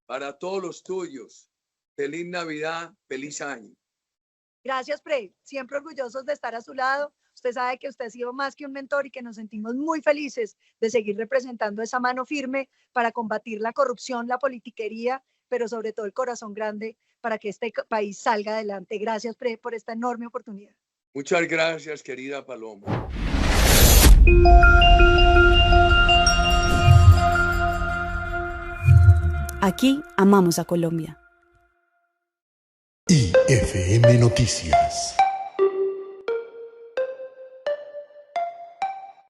Para todos los tuyos, feliz Navidad, feliz año. Gracias, Pre. Siempre orgullosos de estar a su lado. Usted sabe que usted ha sido más que un mentor y que nos sentimos muy felices de seguir representando esa mano firme para combatir la corrupción, la politiquería, pero sobre todo el corazón grande para que este país salga adelante. Gracias, Pre, por esta enorme oportunidad. Muchas gracias, querida Paloma. Aquí amamos a Colombia. IFM Noticias.